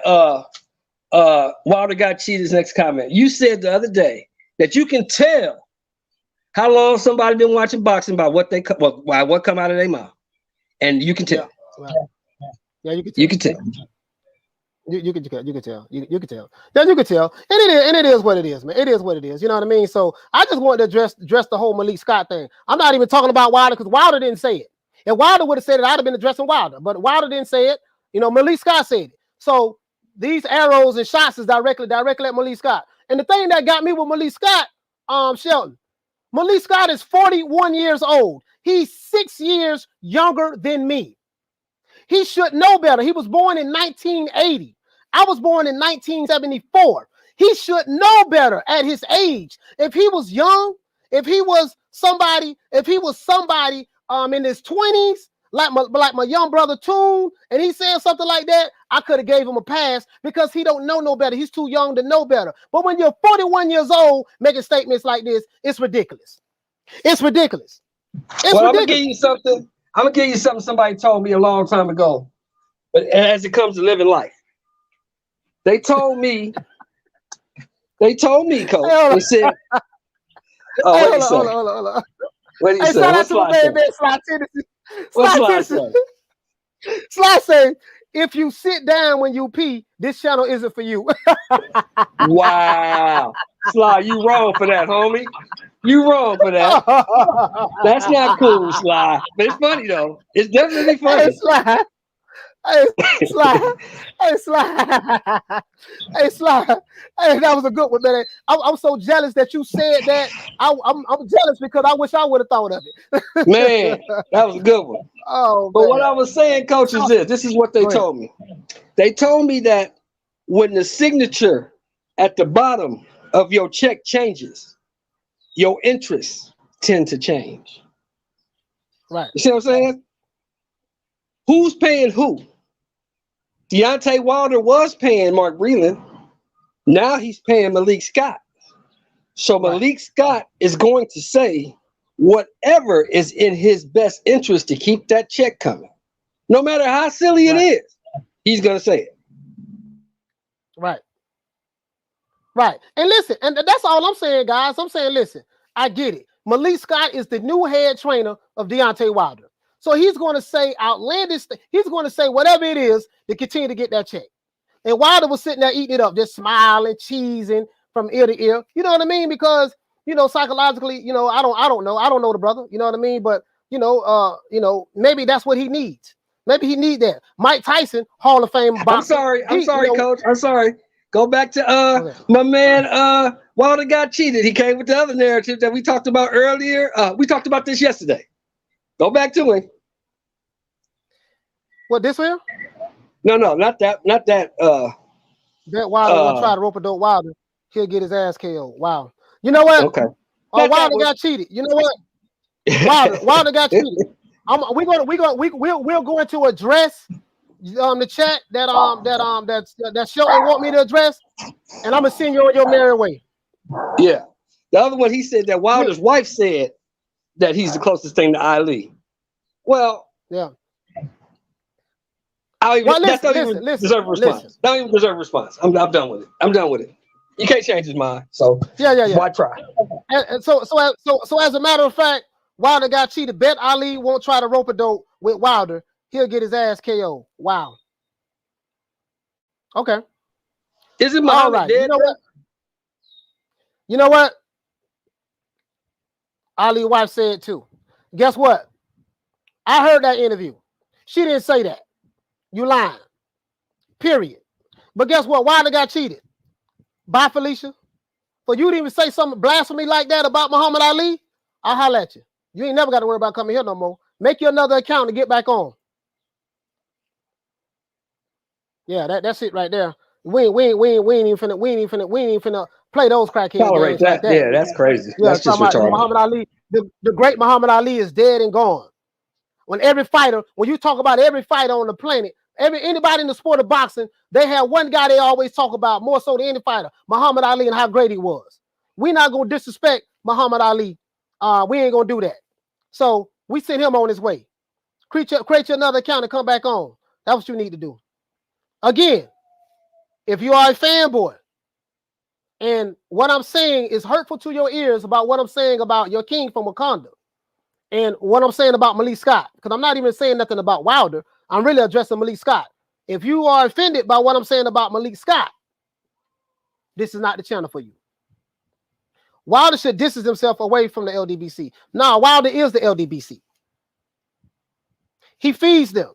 Wilder got cheated. Next comment. You said the other day that you can tell how long somebody been watching boxing by what what come out of their mouth, and you can tell. Yeah, you can tell. You can tell. You can tell. You can tell. Then you can tell. And it is what it is, man. It is what it is. You know what I mean? So I just wanted to address the whole Malik Scott thing. I'm not even talking about Wilder because Wilder didn't say it. If Wilder would have said it, I'd have been addressing Wilder. But Wilder didn't say it. You know, Malik Scott said it. So these arrows and shots is directly at Malik Scott. And the thing that got me with Malik Scott, Shelton, Malik Scott is 41 years old. He's 6 years younger than me. He should know better. He was born in 1980. I was born in 1974. He should know better at his age. If he was young, if he was somebody in his 20s, like my young brother Toon, and he said something like that, I could have gave him a pass because he don't know no better. He's too young to know better. But when you're 41 years old, making statements like this, it's ridiculous. It's ridiculous. I'm gonna give you something. I'm gonna give you something somebody told me a long time ago, but as it comes to living life, they told me, Coach. They said, "Oh, what hold on. What do you say? What's Sly say, if you sit down when you pee, this channel isn't for you." Wow, Sly, you wrong for that, homie. You wrong for that. That's not cool, Sly. But it's funny though. It's definitely funny. Hey, Sly. Hey, that was a good one, man. I'm so jealous that you said that. I'm jealous because I wish I would have thought of it. Man, that was a good one. Oh, but man. what I was saying, Coach, is this. This is what they told me. They told me that when the signature at the bottom of your check changes, your interests tend to change. Right. You see what I'm saying? Who's paying who? Deontay Wilder was paying Mark Breland. Now he's paying Malik Scott. So Malik Scott is going to say whatever is in his best interest to keep that check coming. No matter how silly it is, he's going to say it. Right. And listen, and that's all I'm saying, guys. I'm saying, listen, I get it. Malik Scott is the new head trainer of Deontay Wilder. So he's going to say outlandish. He's going to say whatever it is to continue to get that check. And Wilder was sitting there eating it up, just smiling, cheesing from ear to ear. You know what I mean? Because psychologically, I don't know the brother. You know what I mean? But maybe that's what he needs. Maybe he needs that. Mike Tyson, Hall of Fame boxer. I'm sorry, Coach. I'm sorry. Go back to my man. Wilder got cheated. He came with the other narrative that we talked about earlier. We talked about this yesterday. Go back to him. What, this here? No, not that. That Wilder will try to rope a dope Wilder. He'll get his ass killed. Wow. You know what? Okay. Wilder got cheated. You know what? Wilder got cheated. We're going to address the chat that Shelton want me to address, and I'm gonna send you on your merry way. Yeah. The other one, he said that Wilder's wife said that he's the closest thing to Ali. Well, yeah. That don't even deserve a response. Don't even deserve a response. I'm done with it. I'm done with it. You can't change his mind. So yeah. Why try? And so as a matter of fact, Wilder got cheated. Bet Ali won't try to rope a dope with Wilder. He'll get his ass KO. Wow. Okay. Is it Muhammad dead? You know what? Ali's wife said too. Guess what? I heard that interview. She didn't say that. You lying. Period. But guess what? Wilder got cheated. Bye, Felicia. For you to even say something blasphemy like that about Muhammad Ali, I'll holler at you. You ain't never got to worry about coming here no more. Make you another account to get back on. Yeah, that's it right there. We ain't even finna play those crackheads. Tolerate that. Like that. Yeah, that's crazy. Yeah, that's just retarded. Muhammad Ali, the great Muhammad Ali is dead and gone. When you talk about every fighter on the planet, anybody in the sport of boxing, they have one guy they always talk about more so than any fighter, Muhammad Ali, and how great he was. We're not gonna disrespect Muhammad Ali. We ain't gonna do that. So we send him on his way. Create you another account and come back on. That's what you need to do. Again, if you are a fanboy and what I'm saying is hurtful to your ears about what I'm saying about your king from Wakanda and what I'm saying about Malik Scott, because I'm not even saying nothing about Wilder, I'm really addressing Malik Scott. If you are offended by what I'm saying about Malik Scott, this is not the channel for you. Wilder should distance himself away from the LDBC. Now, Wilder is the LDBC. He feeds them.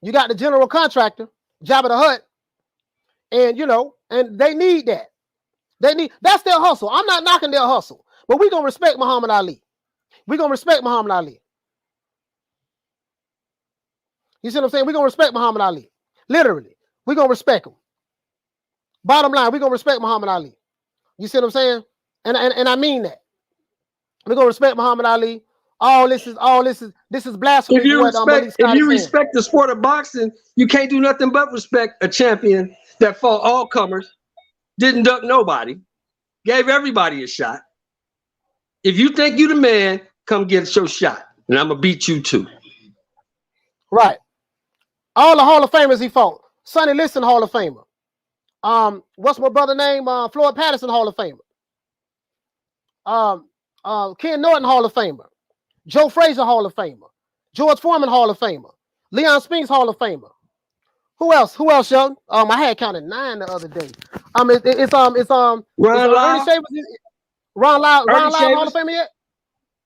You got the general contractor, Jabba the Hutt, and they need that. That's their hustle. I'm not knocking their hustle, but we're gonna respect Muhammad Ali. We're gonna respect Muhammad Ali. You see what I'm saying? We're gonna respect Muhammad Ali. Literally, we're gonna respect him. Bottom line, we're gonna respect Muhammad Ali. You see what I'm saying? And I mean that. We're gonna respect Muhammad Ali. This is blasphemy. If you respect the sport of boxing, you can't do nothing but respect a champion that fought all comers, didn't duck nobody, gave everybody a shot. If you think you the man, come get your shot, and I'm gonna beat you too. Right. All the Hall of Famers he fought. Sonny Liston, Hall of Famer. What's my brother name? Floyd Patterson, Hall of Famer. Ken Norton, Hall of Famer. Joe Frazier, Hall of Famer. George Foreman, Hall of Famer. Leon Spinks, Hall of Famer. Who else, Sheldon? I had counted 9 the other day. It's Ron Lyle Hall of Famer yet?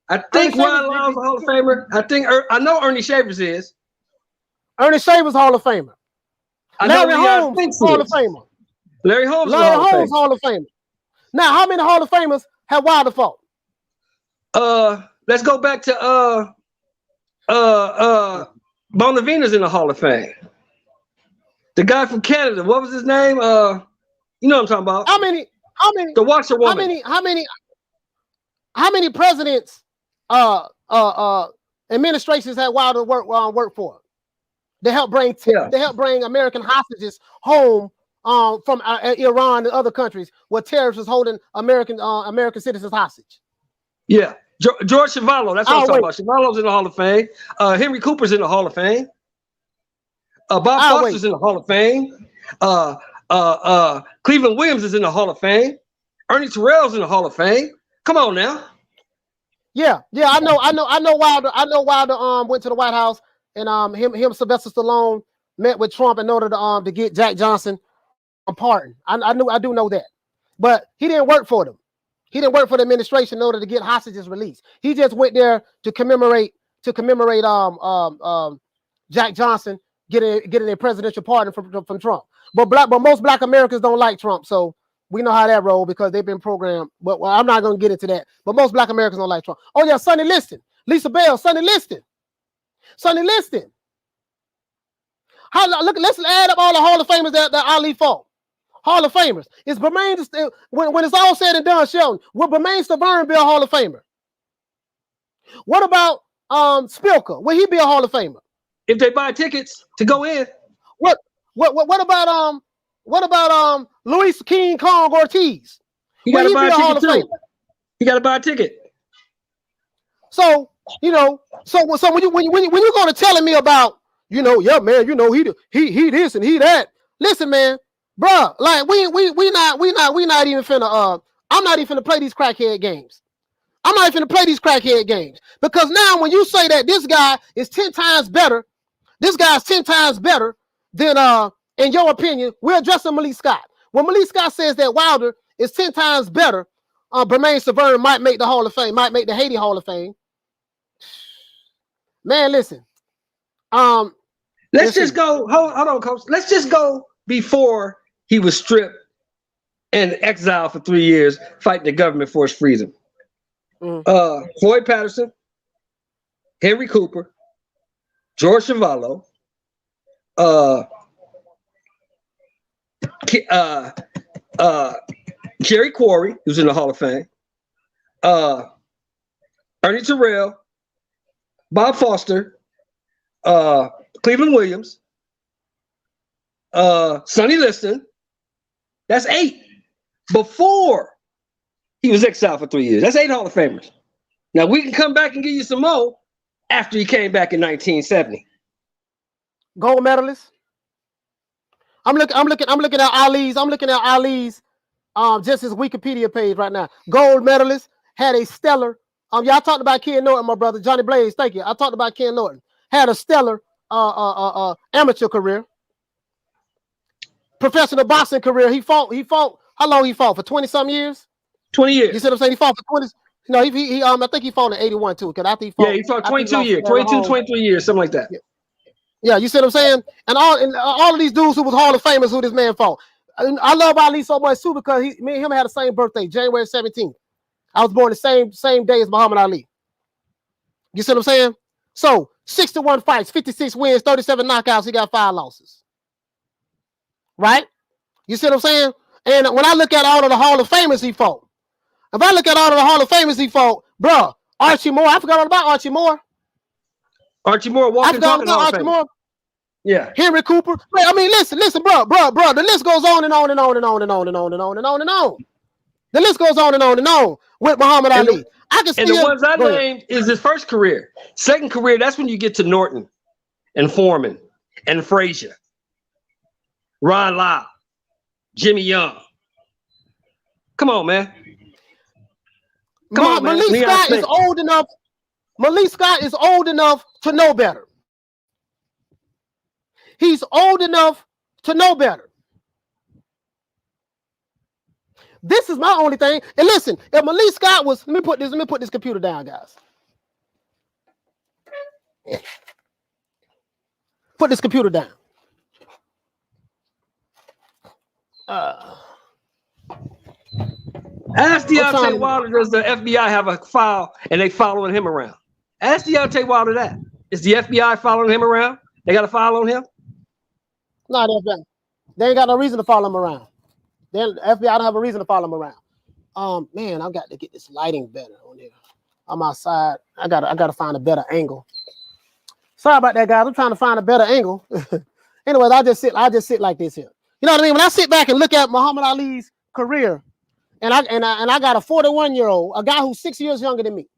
I think Ron Lyle's Hall of Famer. I know Ernie Shavers is. Ernie Shavers, Hall of Famer. Larry Holmes, Hall of Famer. Larry Holmes, Hall of Famer. Now, how many Hall of Famers have Wilder fought? Let's go back to Bonavina's in the Hall of Fame. The guy from Canada, what was his name? You know what I'm talking about. How many? The washerwoman. How many presidents administrations had Wilder work for? They help bring American hostages home from Iran and other countries where terrorists was holding American citizens hostage. Yeah. George Chuvalo, that's what I'm talking about. Chuvalo's in the Hall of Fame. Henry Cooper's in the Hall of Fame. Bob Foster's in the Hall of Fame. Cleveland Williams is in the Hall of Fame. Ernie Terrell's in the Hall of Fame. Come on now. Yeah, I know Wilder. I know Wilder went to the White House and him Sylvester Stallone met with Trump in order to get Jack Johnson a pardon. I do know that. But he didn't work for them. He didn't work for the administration in order to get hostages released. He just went there to commemorate Jack Johnson getting a presidential pardon from Trump. But most Black Americans don't like Trump, so we know how that roll because they've been programmed. But I'm not going to get into that. But most Black Americans don't like Trump. Oh yeah, Sonny Liston, Lisa Bell, Sonny Liston. Let's add up all the Hall of Famers that Ali fought. Hall of Famers. Is Bermain when it's all said and done, Sheldon? Will Bermain Stavern be a Hall of Famer? What about Spilker? Will he be a Hall of Famer? If they buy tickets to go in. What about Luis King Kong Ortiz? He got to buy a ticket too. He got to buy a ticket. So so when you're going to telling me about yeah man, he this and he that. Listen, man, bruh, like we not even finna I'm not even finna play these crackhead games. I'm not even finna play these crackhead games because now when you say that this guy is 10 times better, this guy's 10 times better than in your opinion, we're addressing Malik Scott. When Malik Scott says that Wilder is 10 times better, Bermain Severn might make the Hall of Fame, might make the Haiti Hall of Fame. Man, listen. Let's just go. Hold on, coach. Let's just go before he was stripped and exiled for 3 years, fighting the government for his freedom. Floyd Patterson, Henry Cooper, George Chuvalo, Kerry Quarry, who's in the Hall of Fame, Ernie Terrell, Bob Foster, Cleveland Williams, Sonny Liston. That's 8 before he was exiled for 3 years. That's 8 Hall of Famers. Now we can come back and give you some more after he came back in 1970. Gold medalist. I'm looking at Ali's. I'm looking at Ali's just his Wikipedia page right now. Gold medalist, had a stellar. Y'all talked about Ken Norton, my brother. Johnny Blaze, thank you. I talked about Ken Norton. Had a stellar amateur career. Professional boxing career. He fought. How long he fought? For 20-some years? 20 years. You see what I'm saying? He fought for 20. No, he I think he fought in 81 too. Because after he fought, he fought 22 years, 22, 23 years, something like that. Yeah, you see what I'm saying? And all of these dudes who was Hall of Famers who this man fought. I love Ali so much too because me and him had the same birthday, January 17th. I was born the same day as Muhammad Ali. You see what I'm saying? So 61 fights, 56 wins, 37 knockouts. He got 5 losses. Right? You see what I'm saying? And when I look at all of the Hall of Famers he fought, if I look at all of the Hall of Famers he fought, bro, Archie Moore, I forgot all about Archie Moore. Archie Moore, walking, talking Hall of Fame. Moore. Yeah. Henry Cooper. Wait, I mean, listen, bro. The list goes on and on and on and on and on and on and on and on and on. The list goes on and on and on with Muhammad Ali. I can see the ones I named is his first career. Second career, that's when you get to Norton and Foreman and Frazier, Ron Lyle, Jimmy Young. Come on, man. Malik Scott is old enough. Malik Scott is old enough to know better. He's old enough to know better. This is my only thing. And listen, if Malik Scott was, let me put this computer down, guys. Put this computer down. Ask Deontay Wilder, does the FBI have a file and they following him around? Ask Deontay Wilder that. Is the FBI following him around? They got a file on him? No, they ain't got no reason to follow him around. The FBI don't have a reason to follow him around. Man, I've got to get this lighting better on here. I'm outside. I gotta find a better angle. Sorry about that, guys. I'm trying to find a better angle. Anyways, I just sit like this here. You know what I mean? When I sit back and look at Muhammad Ali's career, and I got a 41-year-old, a guy who's 6 years younger than me.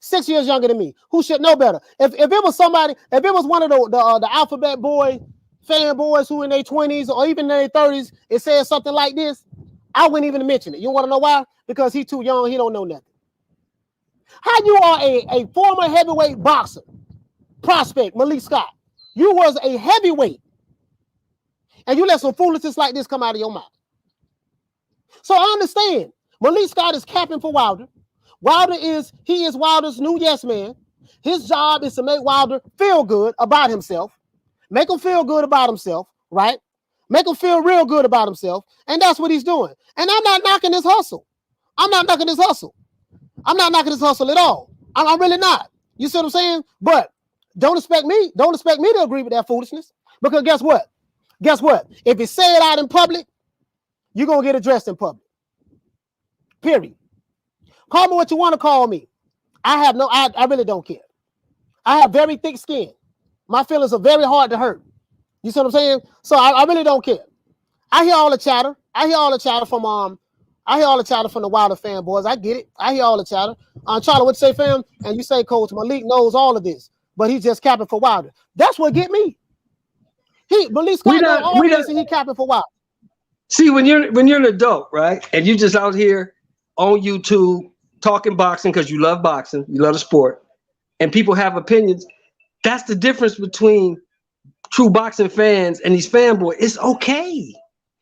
6 years younger than me, who should know better. If it was somebody, if it was one of the alphabet boy fanboys who in their 20s or even in their 30s, it says something like this, I wouldn't even mention it. You want to know why? Because he's too young, he don't know nothing. How you are a former heavyweight boxer, prospect, Malik Scott. You was a heavyweight, and you let some foolishness like this come out of your mouth. So I understand. Malik Scott is capping for Wilder. He is Wilder's new yes man. His job is to make Wilder feel good about himself. Make him feel good about himself, right? Make him feel real good about himself. And that's what he's doing. And I'm not knocking his hustle. I'm not knocking his hustle at all. I'm really not. You see what I'm saying? But don't expect me to agree with that foolishness. Because guess what? If you say it out in public, you're going to get addressed in public. Period. Call me what you want to call me. I really don't care. I have very thick skin. My feelings are very hard to hurt. You see what I'm saying? So I really don't care. I hear all the chatter. I hear all the chatter from the Wilder fanboys. I get it. I hear all the chatter. Charlie, what you say, fam? And you say, Coach, Malik knows all of this, but he's just capping for Wilder. That's what get me. Malik Scott knows all of this, and he capping for Wilder. See, when you're an adult, right, and you just out here on YouTube talking boxing because you love boxing, you love the sport, and people have opinions. That's the difference between true boxing fans and these fanboys. It's okay.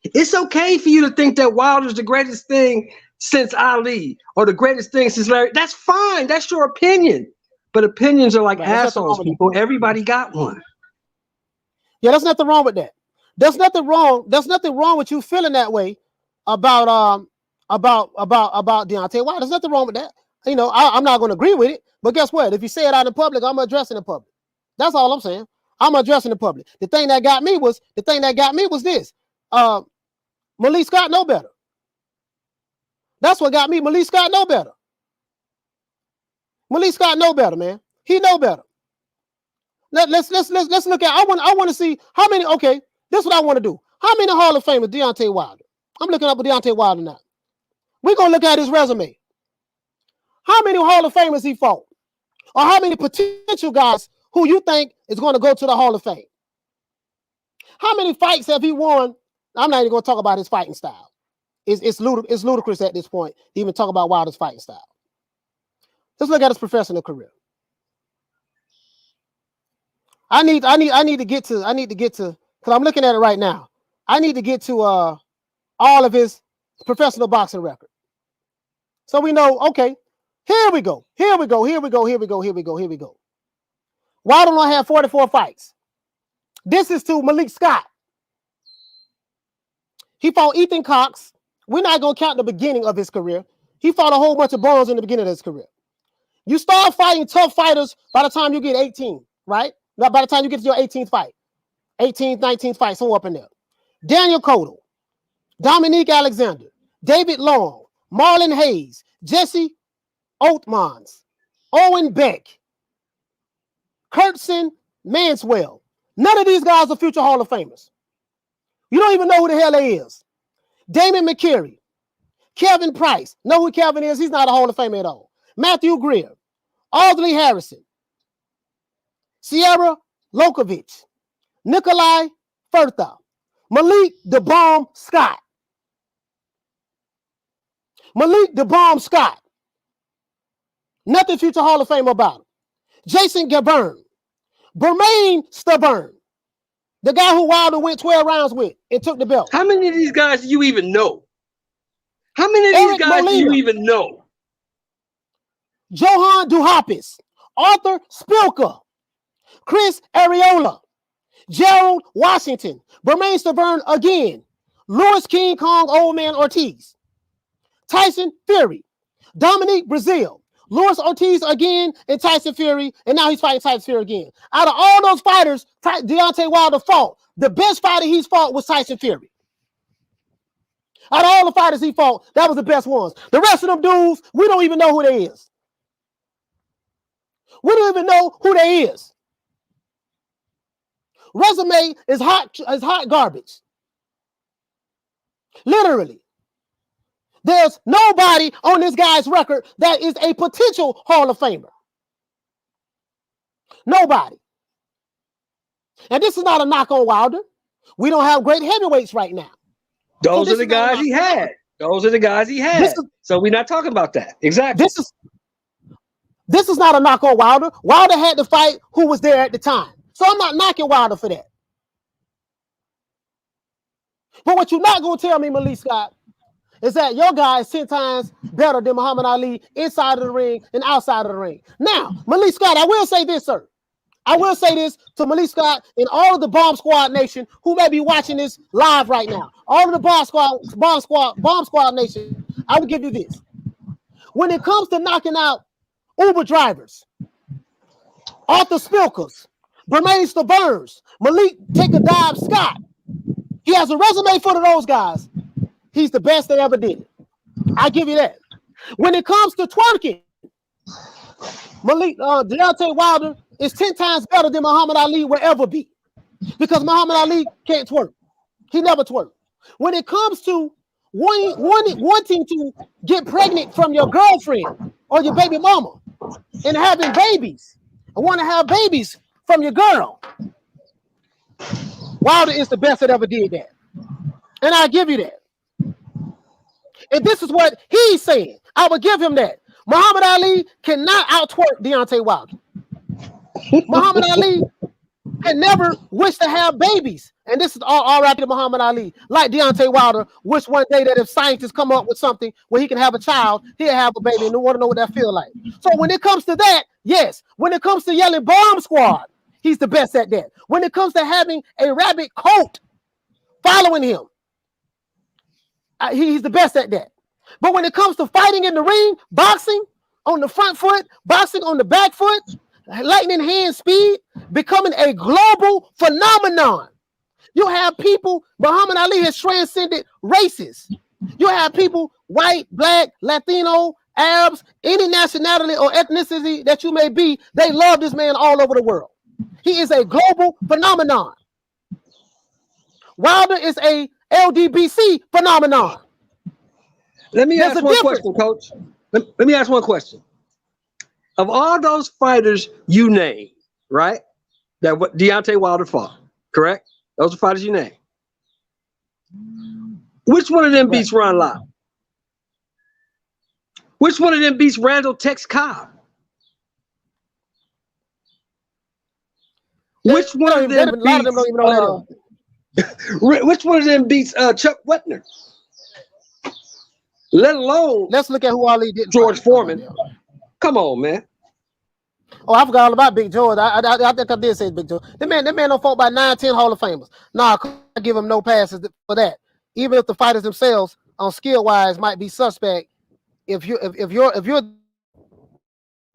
It's okay for you to think that Wilder's the greatest thing since Ali or the greatest thing since Larry. That's fine. That's your opinion. But opinions are like assholes, people. Everybody got one. Yeah, there's nothing wrong with that. There's nothing wrong. There's nothing wrong with you feeling that way about Deontay Wilder. There's nothing wrong with that. You know, I'm not going to agree with it. But guess what? If you say it out in public, I'm addressing the public. That's all I'm saying. I'm addressing the public. The thing that got me was this. Malik Scott know better. That's what got me. Malik Scott know better. Malik Scott know better, man. He know better. Let's look at. I want to see how many. Okay, this is what I want to do. How many Hall of Famers Deontay Wilder? I'm looking up with Deontay Wilder now. We're gonna look at his resume. How many Hall of Famers he fought, or how many potential guys who you think is going to go to the Hall of Fame? How many fights have he won? I'm not even going to talk about his fighting style. It's ludicrous at this point to even talk about Wilder's fighting style. Let's look at his professional career. I need to get to, because I'm looking at it right now. I need to get to all of his professional boxing record. So we know, okay, here we go. Wilder only had 44 fights. This is to Malik Scott. He fought Ethan Cox. We're not going to count the beginning of his career. He fought a whole bunch of bums in the beginning of his career. You start fighting tough fighters by the time you get 18, right? Now, by the time you get to your 18th fight, 18th, 19th fight, somewhere up in there. Daniel Cotto, Dominique Alexander, David Long, Marlon Hayes, Jesse Oatmans, Owen Beck, Kurtzen Manswell. None of these guys are future Hall of Famers. You don't even know who the hell they is. Damon McCary, Kevin Price. Know who Kevin is? He's not a Hall of Famer at all. Matthew Greer, Audley Harrison, Sierra Lokovich, Nikolai Furtha, Malik the Bomb Scott. Malik the Bomb Scott. Nothing future Hall of Fame about him. Jason Gabern, Bermaine Stubborn, the guy who Wilder went 12 rounds with and took the belt. How many of these guys do you even know? How many of these guys do you even know? Johan Duhapis, Arthur Spilka, Chris Areola, Gerald Washington, Bermaine Stubborn again, Louis King Kong Old Man Ortiz, Tyson Fury, Dominique Brazil, Luis Ortiz again, and Tyson Fury, and now he's fighting Tyson Fury again. Out of all those fighters Deontay Wilder fought, the best fighter he's fought was Tyson Fury. Out of all the fighters he fought, that was the best ones. The rest of them dudes, we don't even know who they is. We don't even know who they is. Resume is hot garbage. Literally. There's nobody on this guy's record that is a potential Hall of Famer. Nobody. And this is not a knock on Wilder. We don't have great heavyweights right now. Those are the guys he had. Those are the guys he had. So we're not talking about that. Exactly. This is not a knock on Wilder. Wilder had to fight who was there at the time. So I'm not knocking Wilder for that. But what you're not going to tell me, Malik Scott, is that your guy is 10 times better than Muhammad Ali inside of the ring and outside of the ring. Now, Malik Scott, I will say this, sir. I will say this to Malik Scott and all of the Bomb Squad Nation who may be watching this live right now. All of the Bomb Squad Nation, I will give you this. When it comes to knocking out Uber drivers, Arthur Spilkers, Bermaine Stubburns, Malik Take a Dive Scott, he has a resume full of those guys. He's the best that ever did it. I give you that. When it comes to twerking, Deontay Wilder is 10 times better than Muhammad Ali will ever be. because Muhammad Ali can't twerk. He never twerked. When it comes to wanting to get pregnant from your girlfriend or your baby mama and having babies, and want to have babies from your girl, Wilder is the best that ever did that. And I give you that. And this is what he's saying. I would give him that. Muhammad Ali cannot out-twerk Deontay Wilder. Muhammad Ali can never wish to have babies. And this is all right to Muhammad Ali. Like Deontay Wilder, wish one day that if scientists come up with something where he can have a child, he'll have a baby, and they want to know what that feels like. So when it comes to that, yes. When it comes to yelling bomb squad, he's the best at that. When it comes to having a rabbit coat following him, he's the best at that. But when it comes to fighting in the ring, boxing on the front foot, boxing on the back foot, lightning hand speed, becoming a global phenomenon. You have people, Muhammad Ali has transcended races. You have people, white, black, Latino, Arabs, any nationality or ethnicity that you may be, they love this man all over the world. He is a global phenomenon. Wilder is a LDBC phenomenon. Let me ask one question, Coach. Let me ask one question. Of all those fighters you name, right, that Deontay Wilder fought, correct? Those are fighters you name. Which one of them beats Ron Lott? Which one of them beats Randall Tex Cobb? Which one of them beats? A lot of them don't even know that. Which one of them beats Chuck Wetner? Let alone, let's look at who Ali did. George Foreman. Come on, man. Oh, I forgot all about Big George. I think I did say Big George. That man don't fought by 9, 10 Hall of Famers. Nah, I give him no passes for that. Even if the fighters themselves, on skill wise, might be suspect. If you're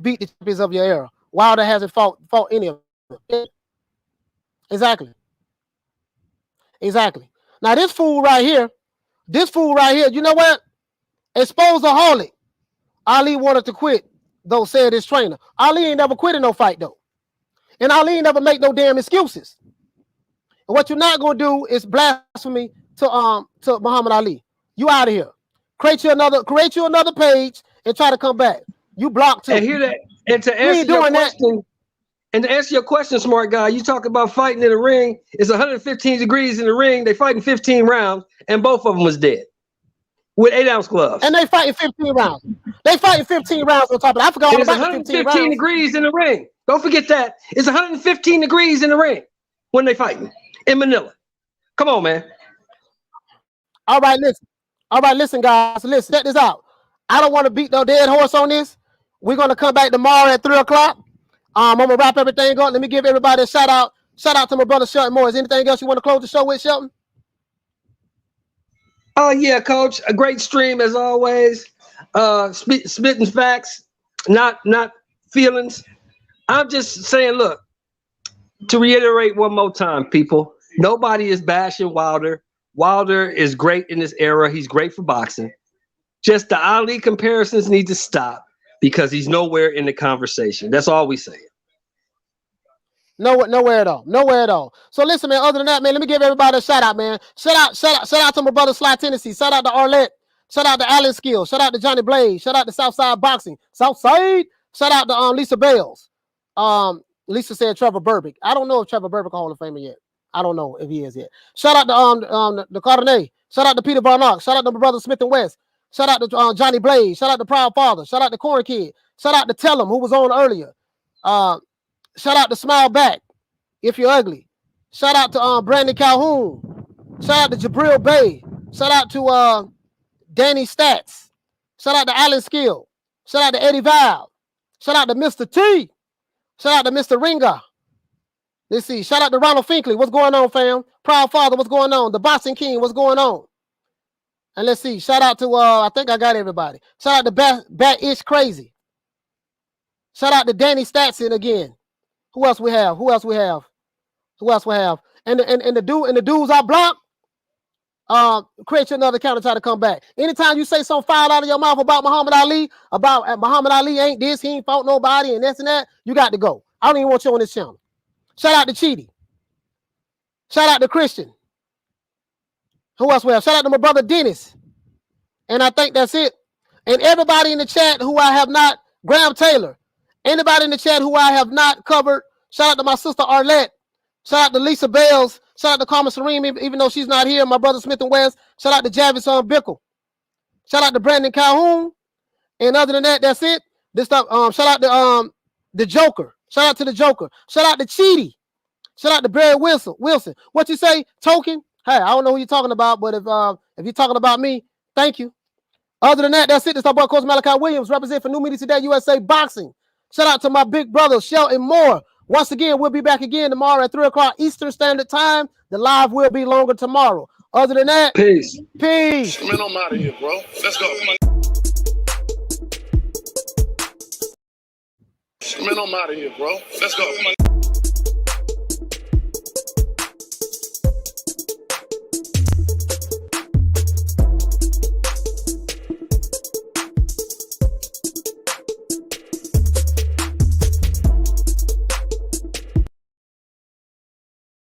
beat the champions of your era, Wilder hasn't fought any of them. Exactly. Now this fool right here, you know what? Exposaholic. Ali wanted to quit, though, said his trainer. Ali ain't never quit in no fight, though. And Ali ain't never make no damn excuses. And what you're not gonna do is blasphemy to Muhammad Ali. You out of here. Create you another page and try to come back. You blocked too. And hear that. And to answer your question, and to answer your question, smart guy, you talk about fighting in the ring. It's 115 degrees in the ring. They fighting 15 rounds, and both of them was dead. With 8-ounce gloves. And they fighting 15 rounds. They fighting 15 rounds on top of it. I forgot all about the 15 rounds. 115 degrees in the ring. Don't forget that. It's 115 degrees in the ring when they fighting in Manila. Come on, man. All right, listen, guys. Listen, check this out. I don't want to beat no dead horse on this. We're going to come back tomorrow at 3 o'clock. I'm going to wrap everything up. Let me give everybody a shout out. Shout out to my brother Shelton Moore. Is anything else you want to close the show with, Shelton? Oh yeah, Coach. A great stream as always. Spitting facts, not feelings. I'm just saying, look, to reiterate one more time, people, nobody is bashing Wilder. Wilder is great in this era. He's great for boxing. Just the Ali comparisons need to stop because he's nowhere in the conversation. That's all we say. Nowhere at all. So listen, man, other than that, man, let me give everybody a shout out, man. Shout out to my brother Sly Tennessee. Shout out to Arlette. Shout out to Alan Skill. Shout out to Johnny Blaze. Shout out to Southside Boxing. Southside. Shout out to Lisa Bales. Lisa said Trevor Burbick. I don't know if Trevor Burbick a Hall of Famer yet. I don't know if he is yet. Shout out to the Cardonet. Shout out to Peter Barnock. Shout out to my brother Smith and West. Shout out to Johnny Blaze. Shout out to Proud Father. Shout out to Corn Kid. Shout out to Tellum, who was on earlier. Shout out to Smile Back, if you're ugly. Shout out to Brandon Calhoun. Shout out to Jabril Bay. Shout out to Danny Stats. Shout out to Alan Skill. Shout out to Eddie Val. Shout out to Mr. T. Shout out to Mr. Ringa. Let's see. Shout out to Ronald Finkley. What's going on, fam? Proud Father, what's going on? The Boxing King, what's going on? And let's see. Shout out to, I think I got everybody. Shout out to Bat-Ish Crazy. Shout out to Danny Statson again. Who else we have? And the dudes I blocked, create you another account and try to come back. Anytime you say something foul out of your mouth about Muhammad Ali, about Muhammad Ali ain't this, he ain't fought nobody, and this and that, you got to go. I don't even want you on this channel. Shout out to Cheaty. Shout out to Christian. Who else we have? Shout out to my brother Dennis. And I think that's it. And everybody in the chat who I have not, Graham Taylor. Anybody in the chat who I have not covered. Shout out to my sister Arlette. Shout out to Lisa Bales. Shout out to Carmen Serene, even though she's not here. My brother Smith and West. Shout out to Javis Bickle. Shout out to Brandon Calhoun. And other than that, that's it. This stuff. Shout out to the Joker. Shout out to the Joker. Shout out to Cheaty. Shout out to Barry Wilson. What you say, Token? Hey, I don't know who you're talking about, but if you're talking about me, thank you. Other than that, that's it. This is our boy Coach Malachi Williams, represent for New Media Today USA Boxing. Shout out to my big brother Shelton Moore. Once again, we'll be back again tomorrow at 3 o'clock Eastern Standard Time. The live will be longer tomorrow. Other than that, Peace. Peace. Man, I'm out of here, bro. Let's go. Man, I'm out of here, bro. Let's go.